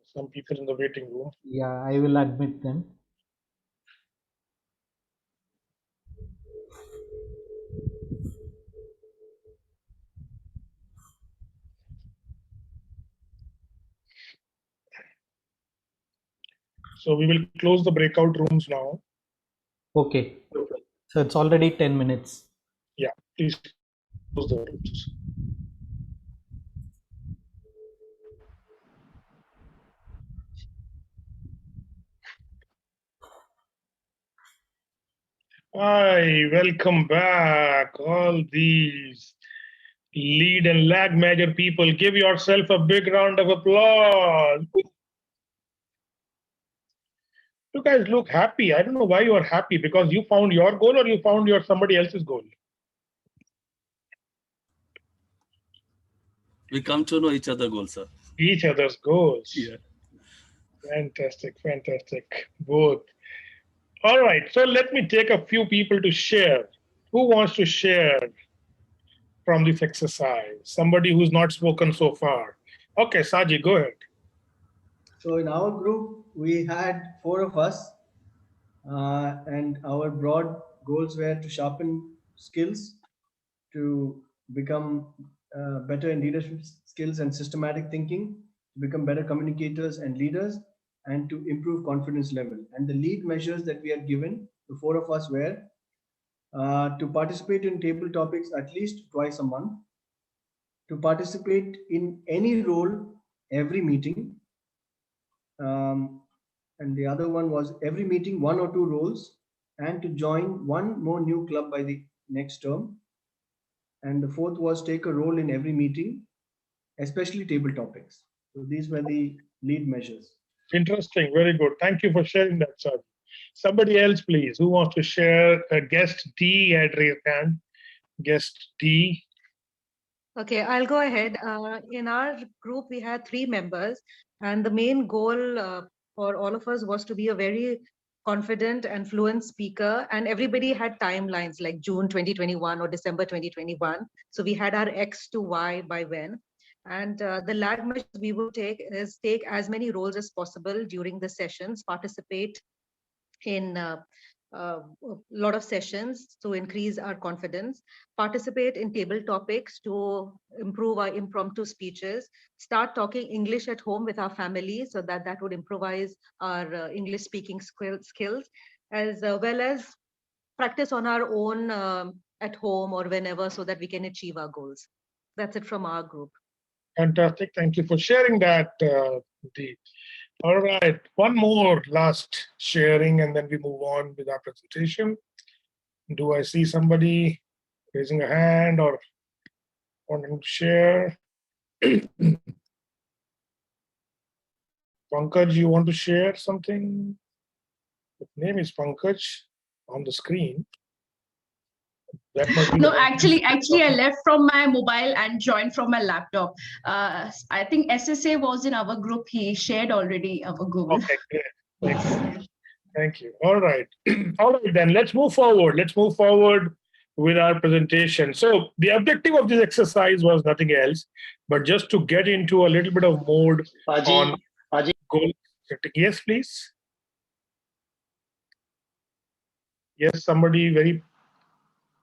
Some people in the waiting room. Yeah, I will admit them. So we will close the breakout rooms now. Okay. So it's already 10 minutes. Yeah, please close the rooms. Hi, welcome back. All these lead and lag measure people, give yourself a big round of applause. You guys look happy. I don't know why you are happy, because you found your goal or you found your somebody else's goal. We come to know each other goals, sir. Each other's goals. Yeah. Fantastic, fantastic. Both. All right. So let me take a few people to share. Who wants to share from this exercise? Somebody who's not spoken so far. Okay, Saji, go ahead. So in our group, we had 4 of us, and our broad goals were to sharpen skills, to become better in leadership skills and systematic thinking, to become better communicators and leaders, and to improve confidence level. And the lead measures that we had given, the 4 of us, were to participate in table topics at least twice a month, to participate in any role every meeting, and the other one was every meeting 1 or 2 roles, and to join 1 more new club by the next term. And the 4th was take a role in every meeting, especially table topics. So these were the lead measures. Interesting. Very good. Thank you for sharing that, Saji. Somebody else, please. Who wants to share? Guest D had raised hand. Guest D. Okay, I'll go ahead. In our group, we had 3 members, and the main goal for all of us was to be a very confident and fluent speaker. And everybody had timelines like June 2021 or December 2021. So we had our X to Y by when. And the lag measures we will take is take as many roles as possible during the sessions, participate in a lot of sessions to increase our confidence, participate in table topics to improve our impromptu speeches, start talking English at home with our family so that that would improvise our English speaking skills, as well as practice on our own at home or whenever so that we can achieve our goals. That's it from our group. Fantastic. Thank you for sharing that, D. All right. One more last sharing, and then we move on with our presentation. Do I see somebody raising a hand or wanting to share. Pankaj, you want to share something? The name is Pankaj on the screen. That must be No, the actually, I left from my mobile and joined from my laptop. I think SSA was in our group. He shared already our Google. Okay, great. Excellent. Thank you. All right. All right, then let's move forward. Let's move forward with our presentation. So the objective of this exercise was nothing else, but just to get into a little bit of mode on goal setting. Yes, please. Yes, somebody very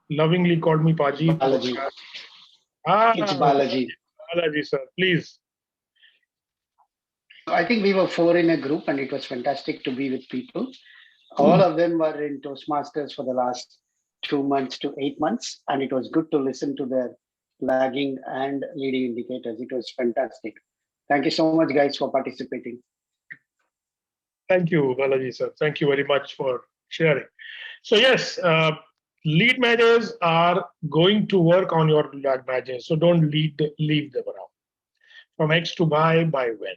lovingly called me Paji. Balaji. It's Balaji. Balaji, sir, please. I think we were 4 in a group and it was fantastic to be with people. All of them were in Toastmasters for the last 2 months to 8 months. And it was good to listen to their lagging and leading indicators. It was fantastic. Thank you so much, guys, for participating. Thank you, Balaji, sir. Thank you very much for sharing. So yes, lead managers are going to work on your lead managers. So don't leave them around. From X to by when.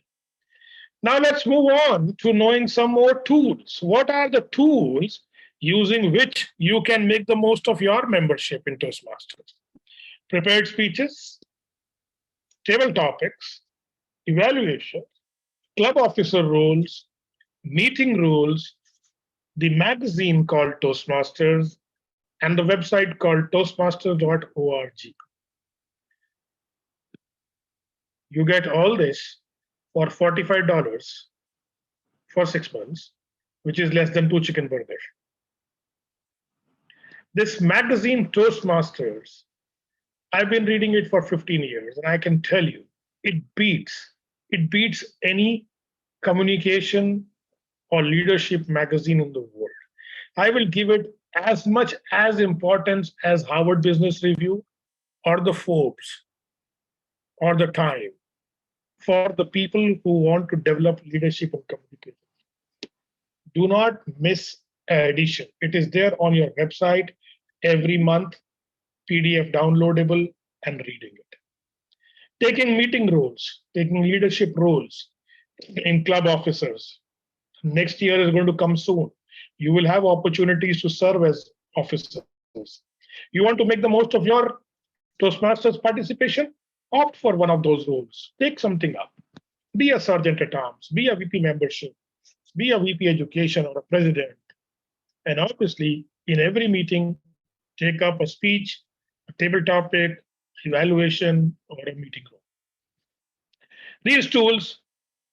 Now let's move on to knowing some more tools. What are the tools using which you can make the most of your membership in Toastmasters? Prepared speeches, table topics, evaluation, club officer roles, meeting rules, the magazine called Toastmasters, and the website called toastmasters.org. You get all this for $45 for 6 months, which is less than 2 chicken burgers. This magazine Toastmasters, I've been reading it for 15 years, and I can tell you, it beats any communication or leadership magazine in the world. I will give it as much as importance as Harvard Business Review or the Forbes or the Time for the people who want to develop leadership and communication. Do not miss an edition. It is there on your website every month, PDF downloadable, and reading it. Taking meeting roles, taking leadership roles in club officers. Next year is going to come soon. You will have opportunities to serve as officers. You want to make the most of your Toastmasters participation? Opt for one of those roles. Take something up. Be a sergeant at arms, be a VP membership, be a VP education or a president. And obviously, in every meeting, take up a speech, a table topic, evaluation, or a meeting room. These tools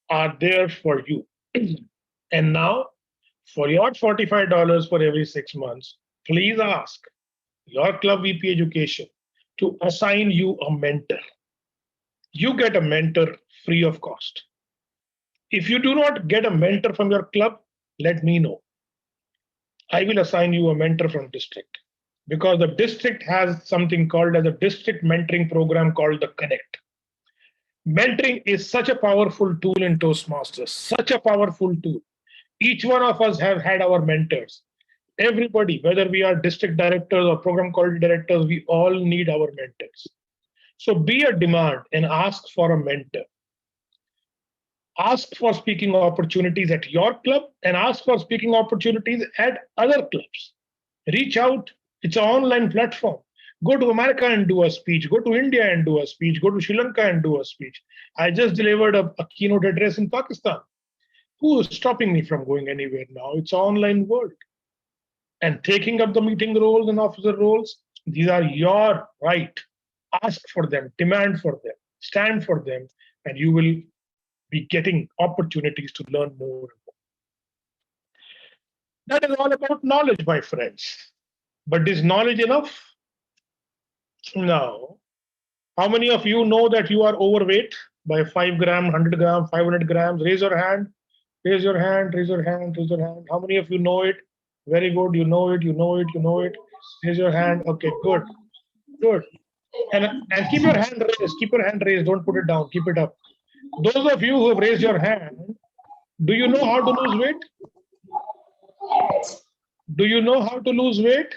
are there for you. And now, for your $45 for every 6 months, please ask your club VP education to assign you a mentor. You get a mentor free of cost. If you do not get a mentor from your club, let me know. I will assign you a mentor from district, because the district has something called as a district mentoring program called the Connect. Mentoring is such a powerful tool in Toastmasters, such a powerful tool. Each one of us have had our mentors. Everybody, whether we are district directors or program quality directors, we all need our mentors. So be a demand and ask for a mentor. Ask for speaking opportunities at your club and ask for speaking opportunities at other clubs. Reach out. It's an online platform. Go to America and do a speech. Go to India and do a speech. Go to Sri Lanka and do a speech. I just delivered a keynote address in Pakistan. Who is stopping me from going anywhere now? It's an online world. And taking up the meeting roles and officer roles, these are your right. Ask for them, demand for them, stand for them, and you will be getting opportunities to learn more and more. That is all about knowledge, my friends. But is knowledge enough? No. How many of you know that you are overweight by 5 gram, 100 gram, 500 grams? Raise your hand. Raise your hand, raise your hand, raise your hand. How many of you know it? Very good. You know it, you know it, you know it. Raise your hand. Okay, good. Good. And keep your hand raised. Keep your hand raised. Don't put it down. Keep it up. Those of you who have raised your hand, do you know how to lose weight? Do you know how to lose weight?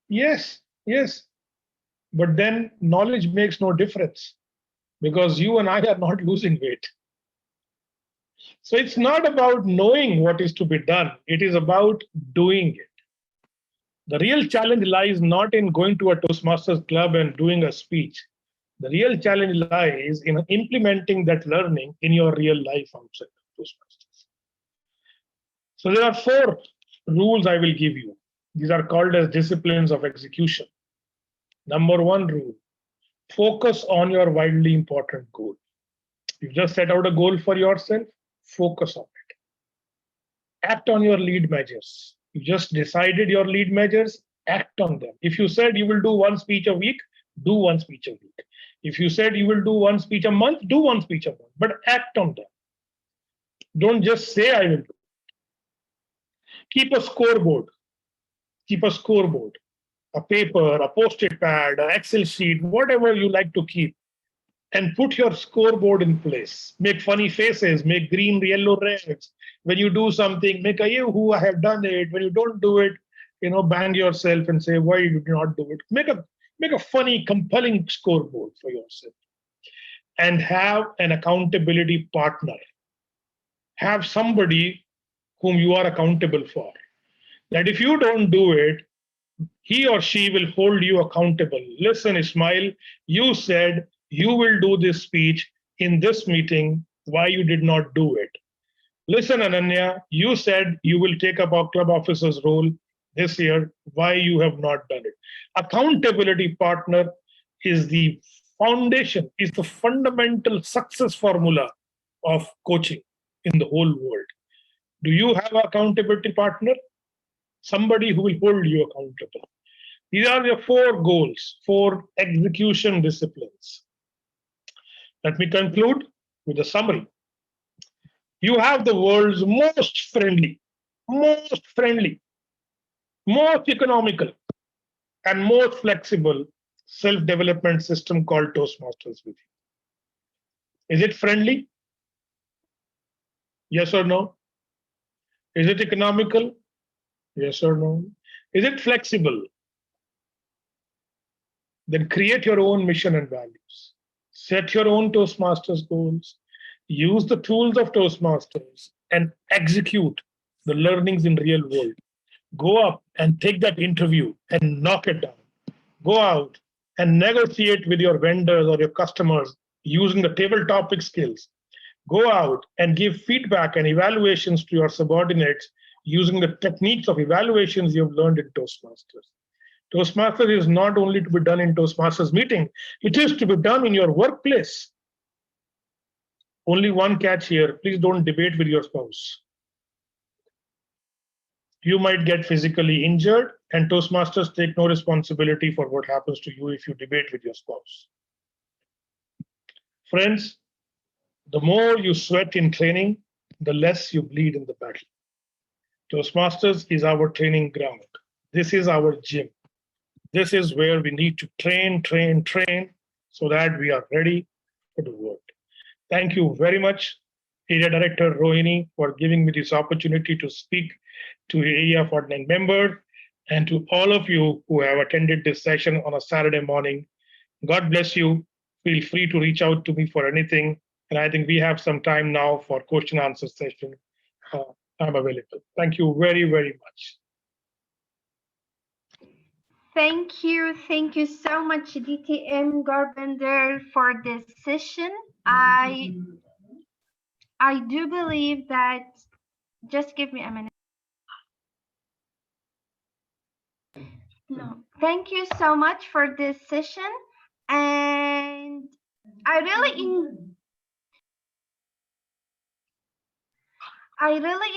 Yes, yes. but then knowledge makes no difference because you and I are not losing weight. So it's not about knowing what is to be done, it is about doing it. The real challenge lies not in going to a Toastmasters club and doing a speech. The real challenge lies in implementing that learning in your real life outside of Toastmasters. So there are 4 rules I will give you. These are called as disciplines of execution. Number 1 rule, focus on your widely important goal. You just set out a goal for yourself, focus on it. Act on your lead measures. You just decided your lead measures, act on them. If you said you will do 1 speech a week, do 1 speech a week. If you said you will do 1 speech a month, do 1 speech a month, but act on them. Don't just say I will do. Keep a scoreboard. Keep a scoreboard, a paper, a post-it pad, an Excel sheet, whatever you like to keep, and put your scoreboard in place. Make funny faces, make green, yellow, reds. When you do something, make a yoo-hoo, I have done it. When you don't do it, bang yourself and say, why you did not do it? Make a funny, compelling scoreboard for yourself. And have an accountability partner. Have somebody whom you are accountable for. That if you don't do it, he or she will hold you accountable. Listen, Ismail, you said you will do this speech in this meeting. Why you did not do it? Listen, Ananya, you said you will take up our club officer's role this year. Why you have not done it? Accountability partner is the foundation, is the fundamental success formula of coaching in the whole world. Do you have an accountability partner? Somebody who will hold you accountable. These are your 4 goals, 4 execution disciplines. Let me conclude with a summary. You have the world's most friendly, most economical, and most flexible self-development system called Toastmasters with you. Is it friendly? Yes or no? Is it economical? Yes or no? Is it flexible? Then create your own mission and values. Set your own Toastmasters goals. Use the tools of Toastmasters and execute the learnings in real world. Go up and take that interview and knock it down. Go out and negotiate with your vendors or your customers using the table topic skills. Go out and give feedback and evaluations to your subordinates using the techniques of evaluations you've learned in Toastmasters. Toastmasters is not only to be done in Toastmasters meeting, it is to be done in your workplace. Only one catch here, please don't debate with your spouse. You might get physically injured, and Toastmasters take no responsibility for what happens to you if you debate with your spouse. Friends, the more you sweat in training, the less you bleed in the battle. Toastmasters is our training ground. This is our gym. This is where we need to train so that we are ready for the world. Thank you very much, Area Director Rohini, for giving me this opportunity to speak to Area 49 members and to all of you who have attended this session on a Saturday morning. God bless you. Feel free to reach out to me for anything. And I think we have some time now for question and answer session. I'm available. Thank you very, very much. Thank you so much, DTM Garbender, for this session. I do believe that, just give me a minute. No, thank you so much for this session, and I really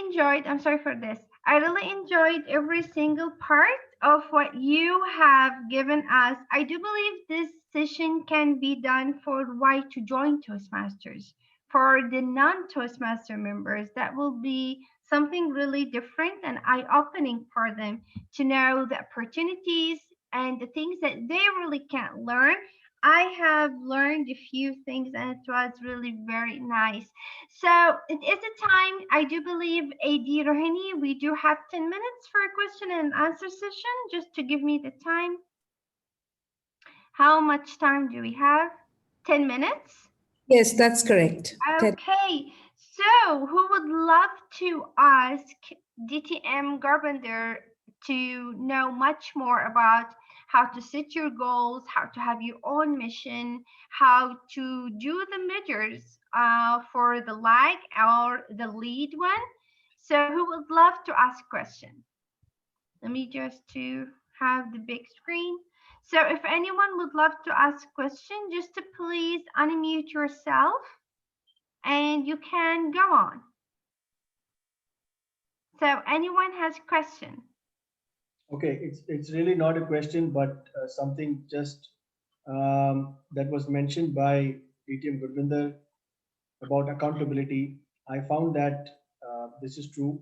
enjoyed. I'm sorry for this. I really enjoyed every single part of what you have given us. I do believe this session can be done for why to join Toastmasters. For the non-Toastmaster members, that will be something really different and eye-opening for them to know the opportunities and the things that they really can't learn. I have learned a few things and it was really very nice. So it is a time, I do believe, AD Rohini, we do have 10 minutes for a question and answer session, just to give me the time. How much time do we have? 10 minutes? Yes, that's correct. Okay, so who would love to ask DTM Garbender to know much more about how to set your goals, how to have your own mission, how to do the measures for the like or the lead one? So who would love to ask questions? Let me just to have the big screen. So if anyone would love to ask a question, just to please unmute yourself and you can go on. So anyone has a question? Okay, it's really not a question, but something just that was mentioned by DTM Gurvinder about accountability. I found that this is true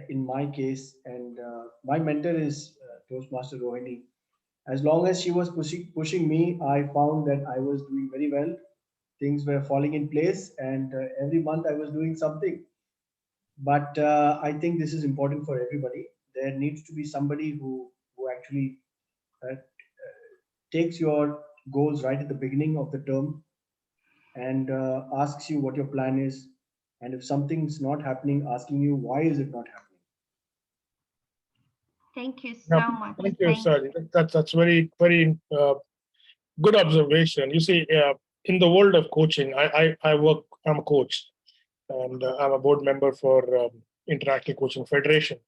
in my case, and my mentor is Toastmaster Rohini. As long as she was pushing me, I found that I was doing very well. Things were falling in place, and every month I was doing something. But I think this is important for everybody. There needs to be somebody who actually takes your goals right at the beginning of the term and asks you what your plan is, and if something's not happening, asking you why is it not happening. Thank you Yeah, so much. thank you, sir. That's very good observation. You see, in the world of coaching, I work. I'm a coach, and I'm a board member for Interactive Coaching Federation.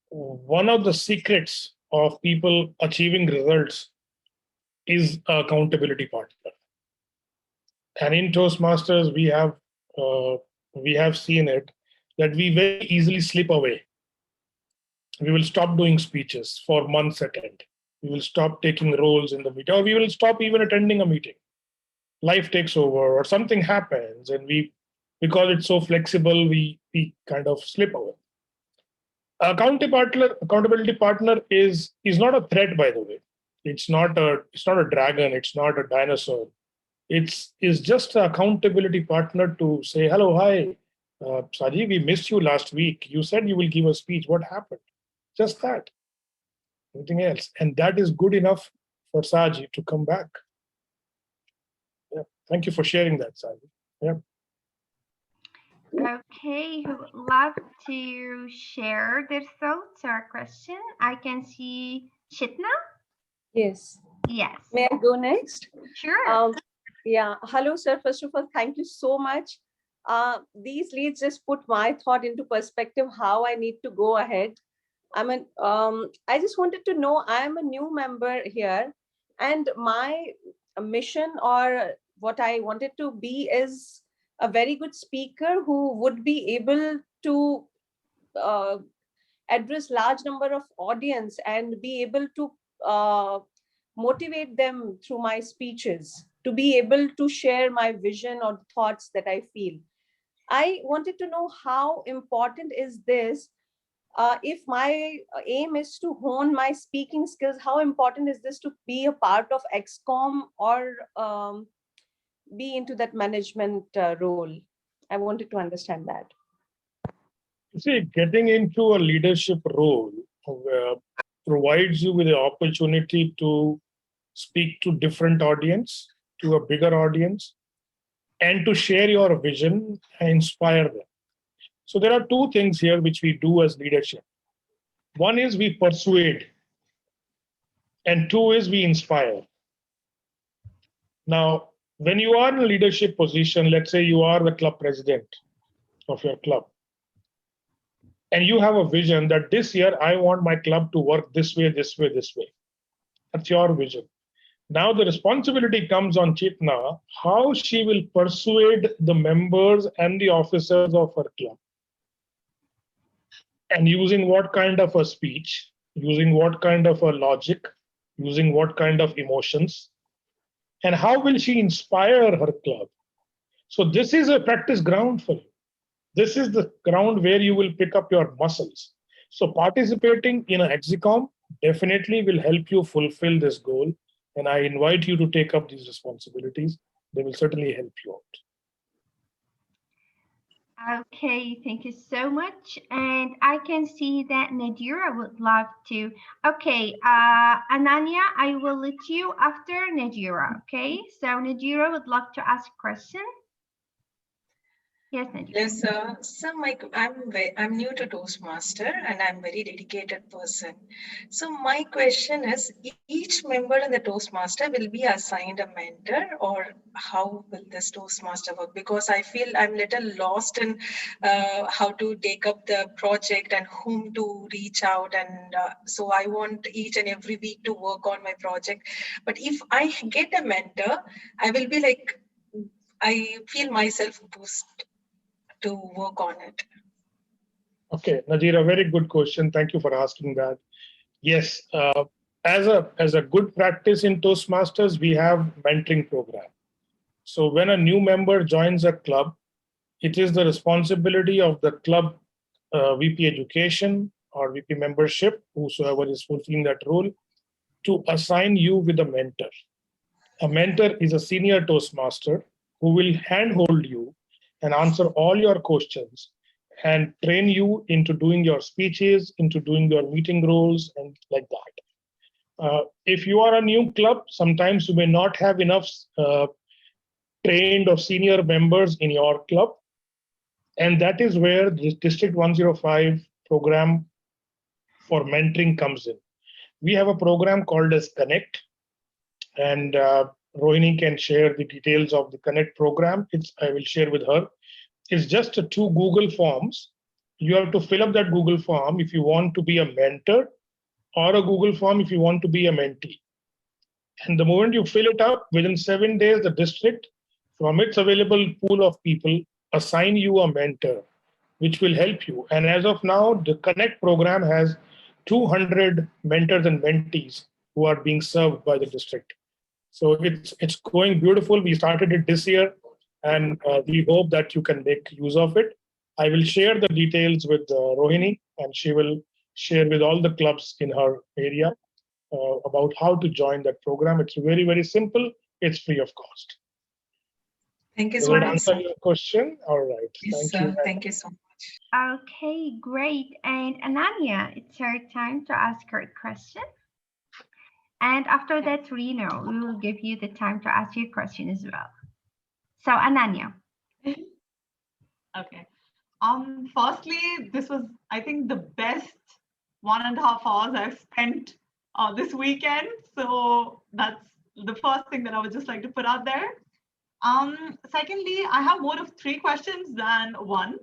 One of the secrets of people achieving results is accountability partner. And in Toastmasters, we have seen it that we very easily slip away. We will stop doing speeches for months at end. We will stop taking roles in the meeting, or we will stop even attending a meeting. Life takes over, or something happens, and because it's so flexible, we kind of slip away. Accountability partner is not a threat, by the way. It's not a dragon. It's not a dinosaur. It's just an accountability partner to say, hello, hi, Saji, we missed you last week. You said you will give a speech. What happened? Just that. Nothing else. And that is good enough for Saji to come back. Yeah. Thank you for sharing that, Saji. Yeah. Okay, who would love to share their thoughts or question? I can see Chitna. Yes. Yes. May I go next? Sure. Yeah. Hello, sir. First of all, thank you so much. These leads just put my thought into perspective, how I need to go ahead. I just wanted to know, I'm a new member here, and my mission or what I wanted to be is a very good speaker who would be able to address large number of audience and be able to motivate them through my speeches, to be able to share my vision or thoughts that I feel. I wanted to know how important is this. If my aim is to hone my speaking skills, how important is this to be a part of XCOM or be into that management role? I wanted to understand that. You see, getting into a leadership role provides you with the opportunity to speak to different audience, to a bigger audience, and to share your vision and inspire them. So there are two things here which we do as leadership. One is we persuade, and two is we inspire. Now, when you are in a leadership position, let's say you are the club president of your club, and you have a vision that this year I want my club to work this way, this way, this way. That's your vision. Now the responsibility comes on Chitna, how she will persuade the members and the officers of her club. And using what kind of a speech, using what kind of a logic, using what kind of emotions, and how will she inspire her club? So this is a practice ground for you. This is the ground where you will pick up your muscles. So participating in an EXICOM definitely will help you fulfill this goal. And I invite you to take up these responsibilities. They will certainly help you Okay, thank you so much. And I can see that Nadira would love to. Okay, Ananya, I will let you after Nadira. Okay, so Nadira would love to ask a question. Yes, Nadira. Yes, so I'm new to Toastmaster and I'm very dedicated person. So my question is, each member in the Toastmaster will be assigned a mentor, or how will this Toastmaster work? Because I feel I'm little lost in how to take up the project and whom to reach out, and so I want each and every week to work on my project. But if I get a mentor, I will be like, I feel myself boost to work on it. Okay, Nadira, very good question. Thank you for asking that. Yes, as a good practice in Toastmasters, we have mentoring program. So when a new member joins a club, it is the responsibility of the club VP Education or VP Membership, whosoever is fulfilling that role, to assign you with a mentor. A mentor is a senior Toastmaster who will handhold you and answer all your questions and train you into doing your speeches, into doing your meeting roles, and like that. If you are a new club, sometimes you may not have enough trained or senior members in your club. And that is where the District 105 program for mentoring comes in. We have a program called as Connect, and Rohini can share the details of the Connect program. I will share with her. It's just 2 Google forms. You have to fill up that Google form if you want to be a mentor, or a Google form if you want to be a mentee. And the moment you fill it up, within 7 days, the district, from its available pool of people, assign you a mentor, which will help you. And as of now, the Connect program has 200 mentors and mentees who are being served by the district. So it's going beautiful. We started it this year, and we hope that you can make use of it. I will share the details with Rohini, and she will share with all the clubs in her area about how to join that program. It's very, very simple. It's free of cost. Thank you Does so that much, answer sir. your question? All right. Yes, Thank you. sir. Thank you so much. Okay, great. And Ananya, it's her time to ask her question. And after that, Reno, we will give you the time to ask your question as well. So Ananya. Okay. Firstly, this was, I think, the best 1.5 hours I've spent this weekend. So that's the first thing that I would just like to put out there. Secondly, I have more of 3 questions than 1.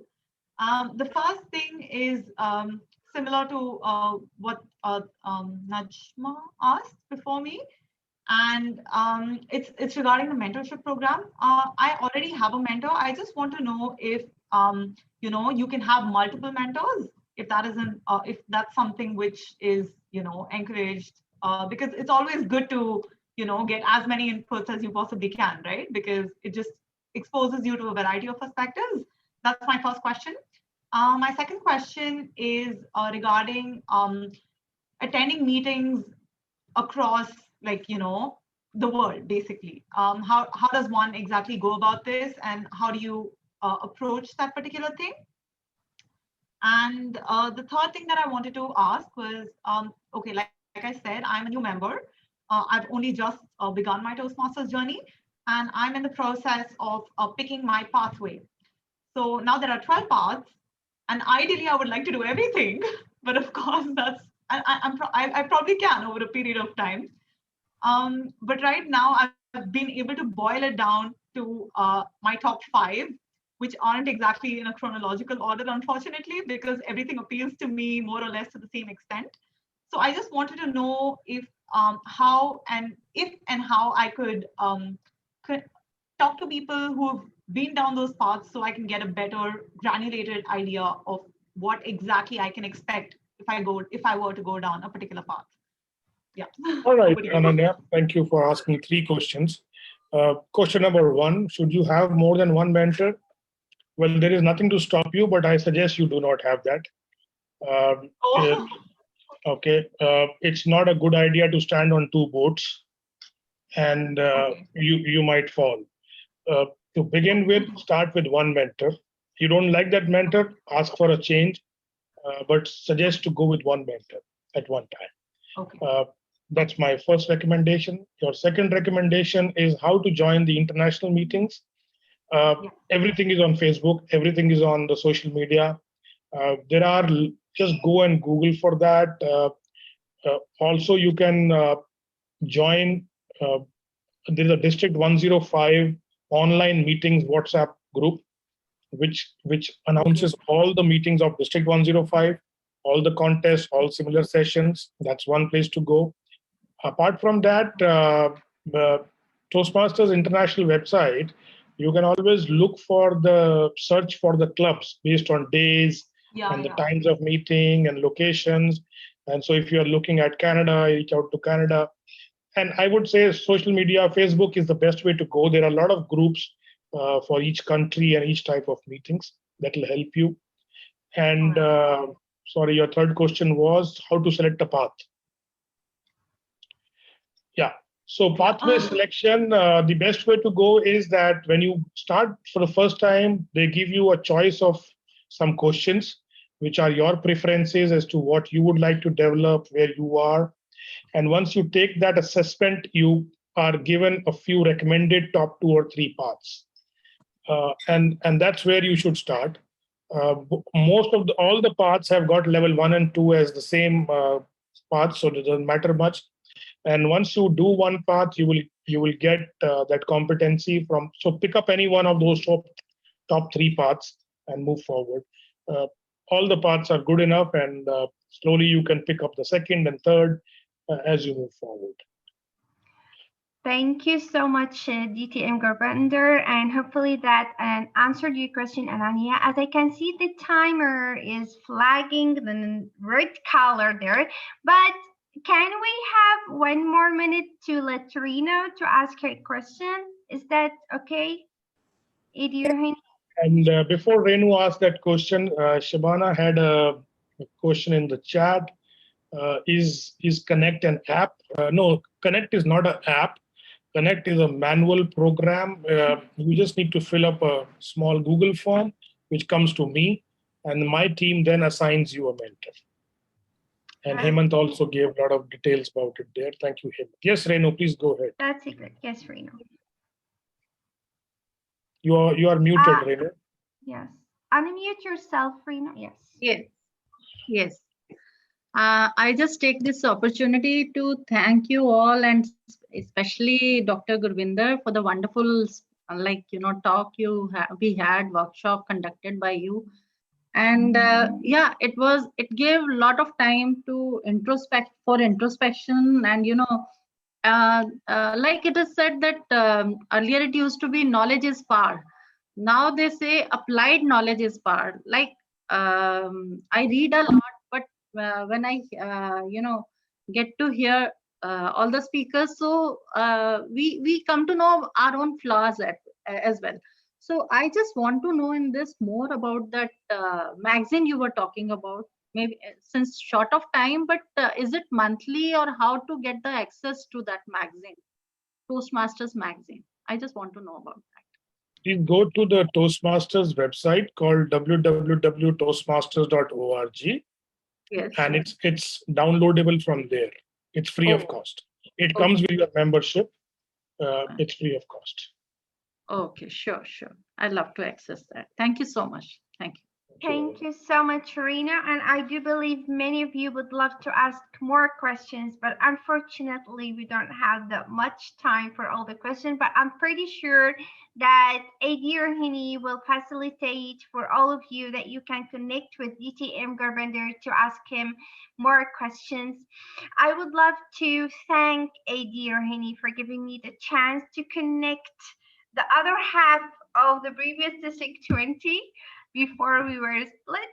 The first thing is similar to what Najma asked before me, and it's regarding the mentorship program. I already have a mentor. I just want to know if you can have multiple mentors, if that isn't if that's something which is encouraged, because it's always good to get as many inputs as you possibly can, right? Because it just exposes you to a variety of perspectives. That's my first question. My second question is regarding attending meetings across, like, the world, basically. How does one exactly go about this, and how do you approach that particular thing? And the third thing that I wanted to ask was, okay, like I said, I'm a new member. I've only just begun my Toastmasters journey, and I'm in the process of picking my pathway. So now there are 12 paths, and ideally I would like to do everything, but of course I probably can over a period of time. But right now I've been able to boil it down to my top 5, which aren't exactly in a chronological order, unfortunately, because everything appeals to me more or less to the same extent. So I just wanted to know if how I could talk to people who've been down those paths, so I can get a better granulated idea of what exactly I can expect if I were to go down a particular path. Yeah. All right, Ananya, thank you for asking 3 questions. Question number 1, should you have more than 1 mentor? Well, there is nothing to stop you, but I suggest you do not have that. Okay, it's not a good idea to stand on 2 boats, and you might fall. To begin with, start with 1 mentor. you don't like that mentor, ask for a change, but suggest to go with one mentor at one time. Okay. That's my first recommendation. Your second recommendation is how to join the international meetings. Everything is on Facebook, everything is on the social media. There are, just go and Google for that. Also, you can join, there is a District 105 online meetings WhatsApp group, which announces all the meetings of District 105, all the contests, all similar sessions. That's one place to go. Apart from that, Toastmasters International website, you can always look for the search for the clubs based on days and the times of meeting and locations. And so if you're looking at Canada, reach out to Canada. And I would say social media, Facebook is the best way to go. There are a lot of groups for each country and each type of meetings that will help you. And sorry, your third question was how to select a path. Yeah. So pathway selection, the best way to go is that when you start for the first time, they give you a choice of some questions, which are your preferences as to what you would like to develop, where you are. And once you take that assessment, you are given a few recommended top 2 or 3 paths. And that's where you should start. Most of all the paths have got level 1 and 2 as the same path, so it doesn't matter much. And once you do one path, you will get that competency from. So pick up any one of those top 3 paths and move forward. All the paths are good enough, and slowly you can pick up the second and third as you move forward. Thank you so much, DTM Garbender, and hopefully that answered your question, Ananya. As I can see, the timer is flagging the red color there, but can we have 1 more minute to let Reno to ask her question? Is that okay, Adrian? And before Renu asked that question, Shabana had a question in the chat. Is Connect an app? No, Connect is not an app. Connect is a manual program. You just need to fill up a small Google form, which comes to me, and my team then assigns you a mentor. And Hemant also gave a lot of details about it there. Thank you, Hemant. Yes, Renu, please go ahead. That's it. Yes, Renu. You are muted, Renu. Yes. Unmute yourself, Renu. Yes. Yes. I just take this opportunity to thank you all, and especially Dr. Gurvinder, for the wonderful, talk we had, workshop conducted by you. And it gave a lot of time to introspection, and like it is said that earlier it used to be knowledge is power. Now they say applied knowledge is power. I read a lot, but when I get to hear all the speakers, so we come to know our own flaws as well. So I just want to know in this more about that magazine you were talking about. Maybe since short of time, but is it monthly, or how to get the access to that magazine, Toastmasters magazine? I just want to know about that. Please go to the Toastmasters website called www.toastmasters.org. Yes. And it's downloadable from there. It's free of cost. It comes with your membership. It's free of cost. Okay, sure. I'd love to access that. Thank you so much. Thank you. Thank you so much, Rena. And I do believe many of you would love to ask more questions, but unfortunately, we don't have that much time for all the questions. But I'm pretty sure that Adi Rohini will facilitate for all of you that you can connect with DTM Garbender to ask him more questions. I would love to thank Adi Rohini for giving me the chance to connect the other half of the previous District 20 before we were split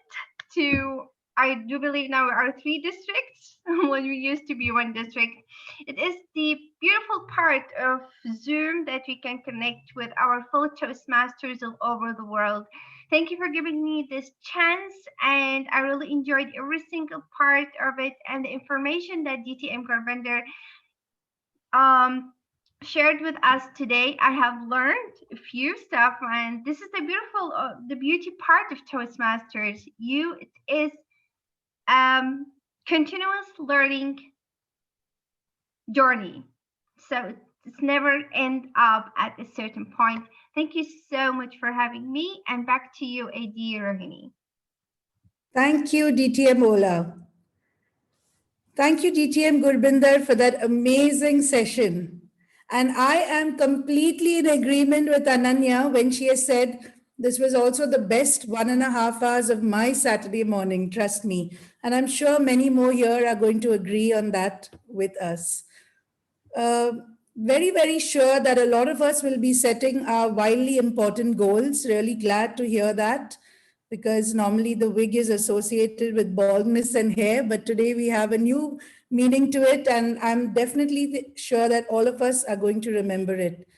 to, I do believe now we are 3 districts when we used to be 1 district. It is the beautiful part of Zoom that we can connect with our fellow Toastmasters all over the world. Thank you for giving me this chance, and I really enjoyed every single part of it, and the information that DTM Garbender shared with us today. I have learned a few stuff, and this is the the beauty part of Toastmasters. It is continuous learning journey. So it's never end up at a certain point. Thank you so much for having me, and back to you, AD Rohini. Thank you, DTM Ola. Thank you, DTM Gurbinder, for that amazing session. And I am completely in agreement with Ananya when she has said this was also the best 1.5 hours of my Saturday morning, trust me. And I'm sure many more here are going to agree on that with us. Very, very sure that a lot of us will be setting our wildly important goals. Really glad to hear that, because normally the wig is associated with baldness and hair, but today we have a new meaning to it, and I'm definitely sure that all of us are going to remember it.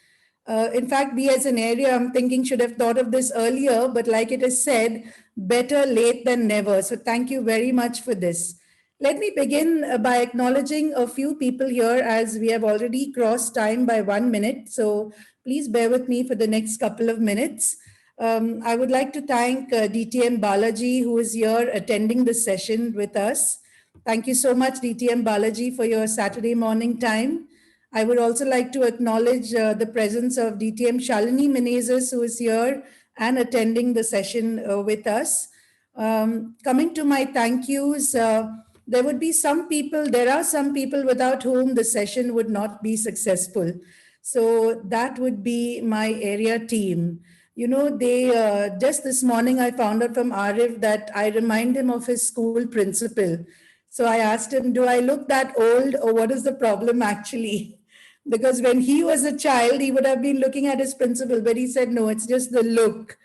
In fact, we as an area, I'm thinking, should have thought of this earlier, but like it is said, better late than never. So thank you very much for this. Let me begin by acknowledging a few people here, as we have already crossed time by 1 minute. So please bear with me for the next couple of minutes. I would like to thank DTM Balaji, who is here attending this session with us. Thank you so much, DTM Balaji, for your Saturday morning time. I would also like to acknowledge the presence of DTM Shalini Menezes, who is here and attending the session with us. Coming to my thank yous, there are some people without whom the session would not be successful. So that would be my area team. You know, just this morning I found out from Arif that I remind him of his school principal. So I asked him, do I look that old, or what is the problem actually? Because when he was a child, he would have been looking at his principal, but he said, no, it's just the look.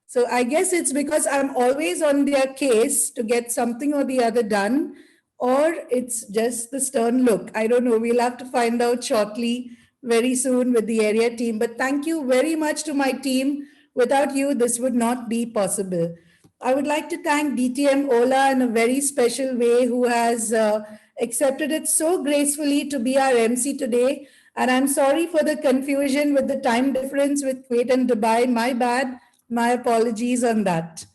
So I guess it's because I'm always on their case to get something or the other done, or it's just the stern look. I don't know. We'll have to find out shortly, very soon, with the area team. But thank you very much to my team. Without you, this would not be possible. I would like to thank DTM Ola in a very special way, who has accepted it so gracefully to be our MC today. And I'm sorry for the confusion with the time difference with Kuwait and Dubai. My bad. My apologies on that.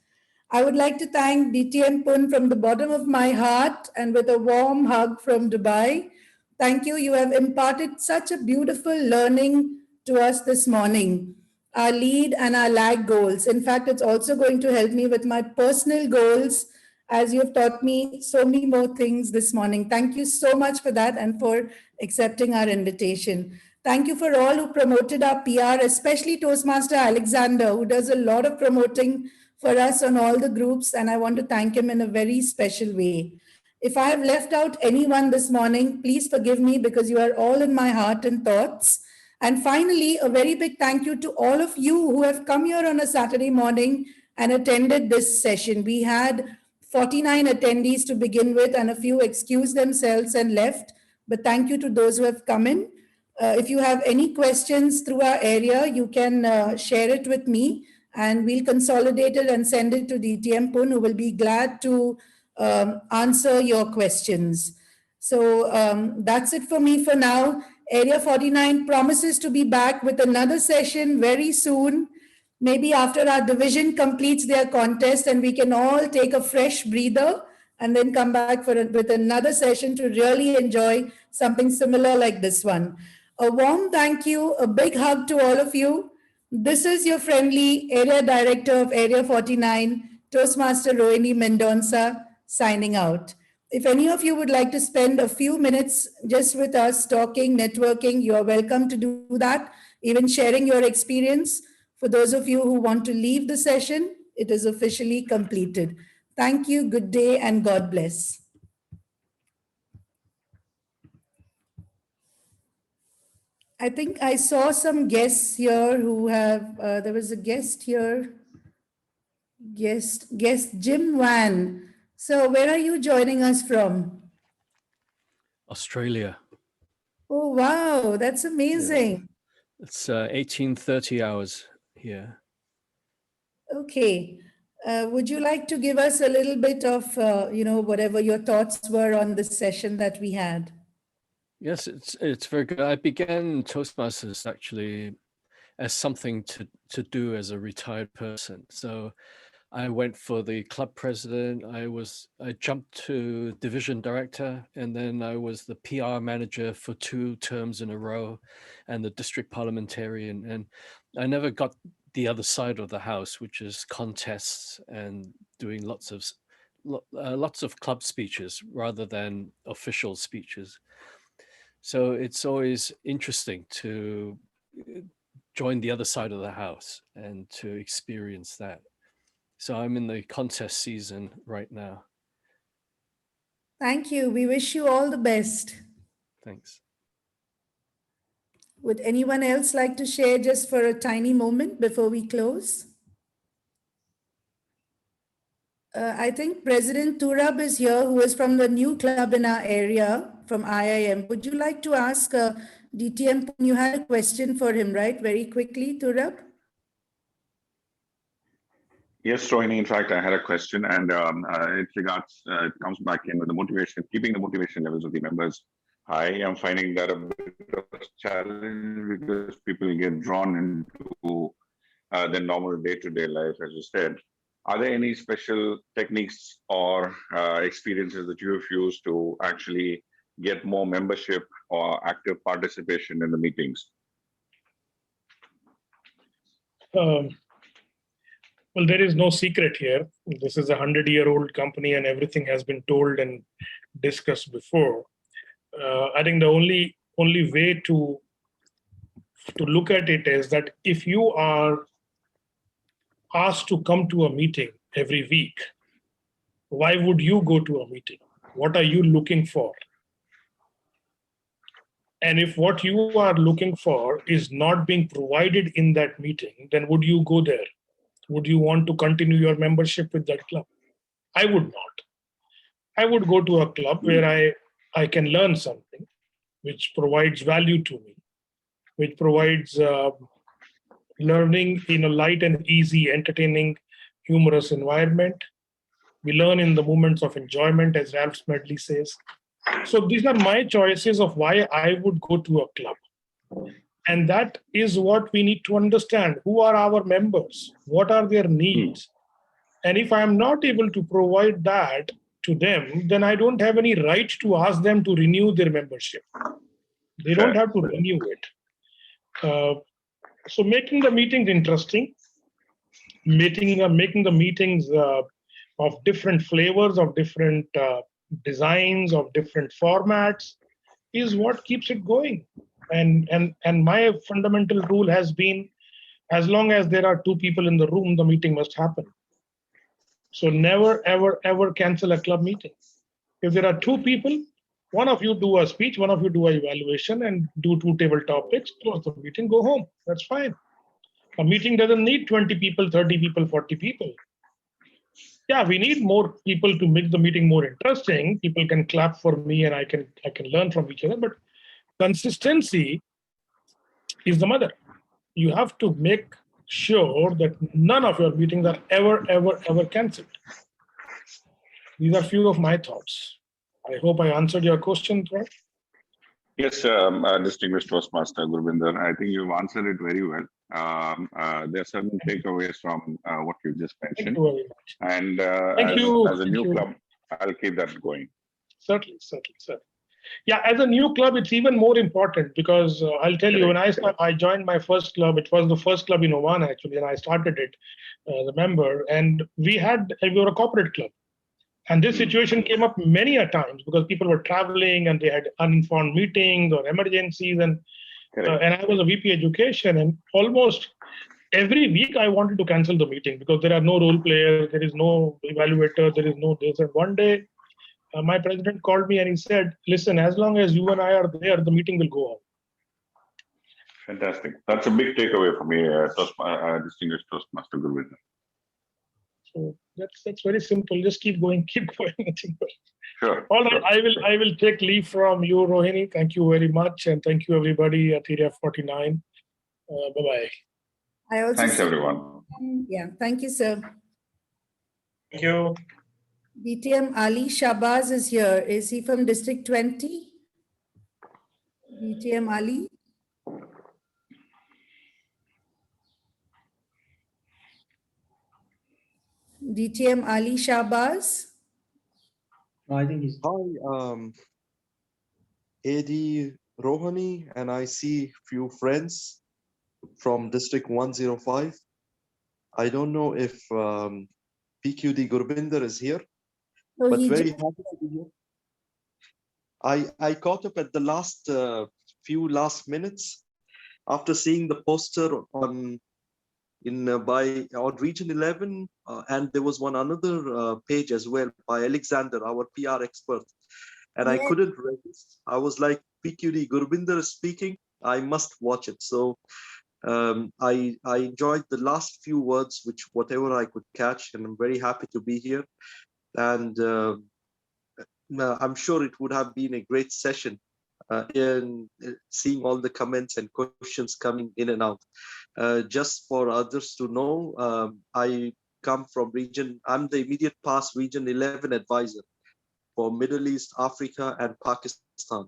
I would like to thank DTM Pun from the bottom of my heart and with a warm hug from Dubai. Thank you. You have imparted such a beautiful learning to us this morning. Our lead and our lag goals. In fact, it's also going to help me with my personal goals, as you've taught me so many more things this morning. Thank you so much for that and for accepting our invitation. Thank you for all who promoted our PR, especially Toastmaster Alexander, who does a lot of promoting for us on all the groups, and I want to thank him in a very special way. If I have left out anyone this morning, please forgive me, because you are all in my heart and thoughts. And finally, a very big thank you to all of you who have come here on a Saturday morning and attended this session. We had 49 attendees to begin with, and a few excused themselves and left. But thank you to those who have come in. If you have any questions through our area, you can share it with me, and we'll consolidate it and send it to DTM Pun, who will be glad to answer your questions. So that's it for me for now. Area 49 promises to be back with another session very soon, maybe after our division completes their contest and we can all take a fresh breather and then come back with another session to really enjoy something similar like this one. A warm thank you, a big hug to all of you. This is your friendly Area Director of Area 49, Toastmaster Rohini Mendonca, signing out. If any of you would like to spend a few minutes just with us talking, networking, you are welcome to do that, even sharing your experience. For those of you who want to leave the session, it is officially completed. Thank you, good day, and God bless. I think I saw some guests here who have, there was a guest here, guest Jim Wan. So where are you joining us from? Australia. Oh, wow, that's amazing. Yeah. It's 1830 hours here. Okay. Would you like to give us a little bit of, whatever your thoughts were on this session that we had? Yes, it's very good. I began Toastmasters actually as something to do as a retired person. So I went for the club president. I jumped to division director, and then I was the PR manager for 2 terms in a row, and the district parliamentarian. And I never got the other side of the house, which is contests and doing lots of club speeches rather than official speeches. So it's always interesting to join the other side of the house and to experience that. So I'm in the contest season right now. Thank you. We wish you all the best. Thanks. Would anyone else like to share just for a tiny moment before we close? I think President Turab is here, who is from the new club in our area, from IIM. Would you like to ask DTM? You had a question for him, right? Very quickly, Turab. Yes, Rohini. In fact, I had a question, and it comes back in with the motivation, keeping the motivation levels of the members high. I'm finding that a bit of a challenge because people get drawn into their normal day-to-day life, as you said. Are there any special techniques or experiences that you have used to actually get more membership or active participation in the meetings? Well, there is no secret here. This is a 100-year-old company, and everything has been told and discussed before. I think the only way to look at it is that if you are asked to come to a meeting every week, why would you go to a meeting? What are you looking for? And if what you are looking for is not being provided in that meeting, then would you go there? Would you want to continue your membership with that club? I would not. I would go to a club where I can learn something, which provides value to me, which provides learning in a light and easy, entertaining, humorous environment. We learn in the moments of enjoyment, as Ralph Smedley says. So these are my choices of why I would go to a club. And that is what we need to understand. Who are our members? What are their needs? And if I'm not able to provide that to them, then I don't have any right to ask them to renew their membership. They don't have to renew it. So making the meetings interesting, making the meetings of different flavors, of different designs, of different formats is what keeps it going. And my fundamental rule has been, as long as there are 2 people in the room, the meeting must happen. So never, ever, ever cancel a club meeting. If there are 2 people, one of you do a speech, one of you do an evaluation and do 2 table topics, close the meeting, go home. That's fine. A meeting doesn't need 20 people, 30 people, 40 people. Yeah, we need more people to make the meeting more interesting. People can clap for me and I can learn from each other, but consistency is the mother. You have to make sure that none of your meetings are ever cancelled. These are few of my thoughts. I hope I answered your question, right? Yes, distinguished Toastmaster Gurvinder, I think you've answered it very well. There are certain takeaways from what you just mentioned. Thank you very much. And as a new club, I'll keep that going. Certainly. Yeah, as a new club, it's even more important because I'll tell you, when I joined my first club, it was the first club in Oman actually, and I started it as a member. And we were a corporate club. And this situation came up many a times because people were traveling and they had uninformed meetings or emergencies. And I was a VP education, and almost every week I wanted to cancel the meeting because there are no role players, there is no evaluator, there is no this. And one day, my president called me and he said, listen, as long as you and I are there, the meeting will go on. Fantastic. That's a big takeaway for me, distinguished Toastmaster Gurvinder. So that's very simple. Just keep going. Sure. All right. I will take leave from you, Rohini. Thank you very much. And thank you everybody at Area 49. Bye-bye. Thanks everyone. Yeah. Thank you, sir. Thank you. DTM Ali Shabazz is here. Is he from District 20? DTM Ali. DTM Ali Shahbaz. I think he's. Hi, AD Rohani, and I see few friends from District 105. I don't know if PQD Gurbinder is here, Oh, but he very just- happy to be here. I caught up at the last few last minutes after seeing the poster on on Region 11, and there was one another page as well by Alexander, our PR expert, and I Yes. couldn't resist. I was like, PQD Gurbinder is speaking, I must watch it. So I enjoyed the last few words, which whatever I could catch, and I'm very happy to be here. And I'm sure it would have been a great session in seeing all the comments and questions coming in and out. Just for others to know, I come from I'm the immediate past Region 11 advisor for Middle East, Africa, and Pakistan.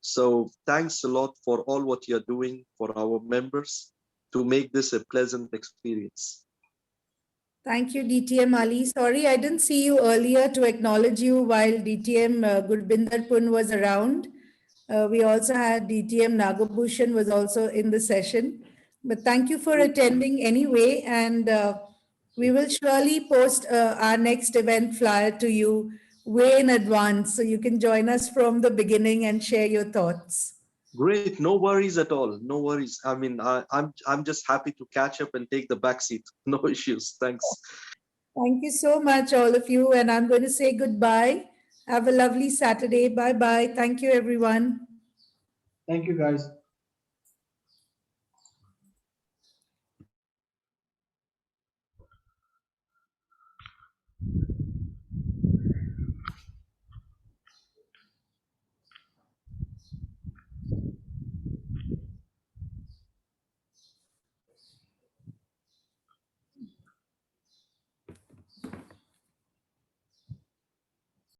So thanks a lot for all what you're doing for our members to make this a pleasant experience. Thank you, DTM Ali. Sorry, I didn't see you earlier to acknowledge you while DTM Gurbinder Pun was around. We also had DTM Nagabhushan was also in the session. But thank you for attending anyway. And we will surely post our next event flyer to you way in advance. So you can join us from the beginning and share your thoughts. Great, no worries at all. No worries. I mean, I'm just happy to catch up and take the back seat. No issues. Thanks. Thank you so much, all of you. And I'm going to say goodbye. Have a lovely Saturday. Bye bye. Thank you, everyone. Thank you, guys.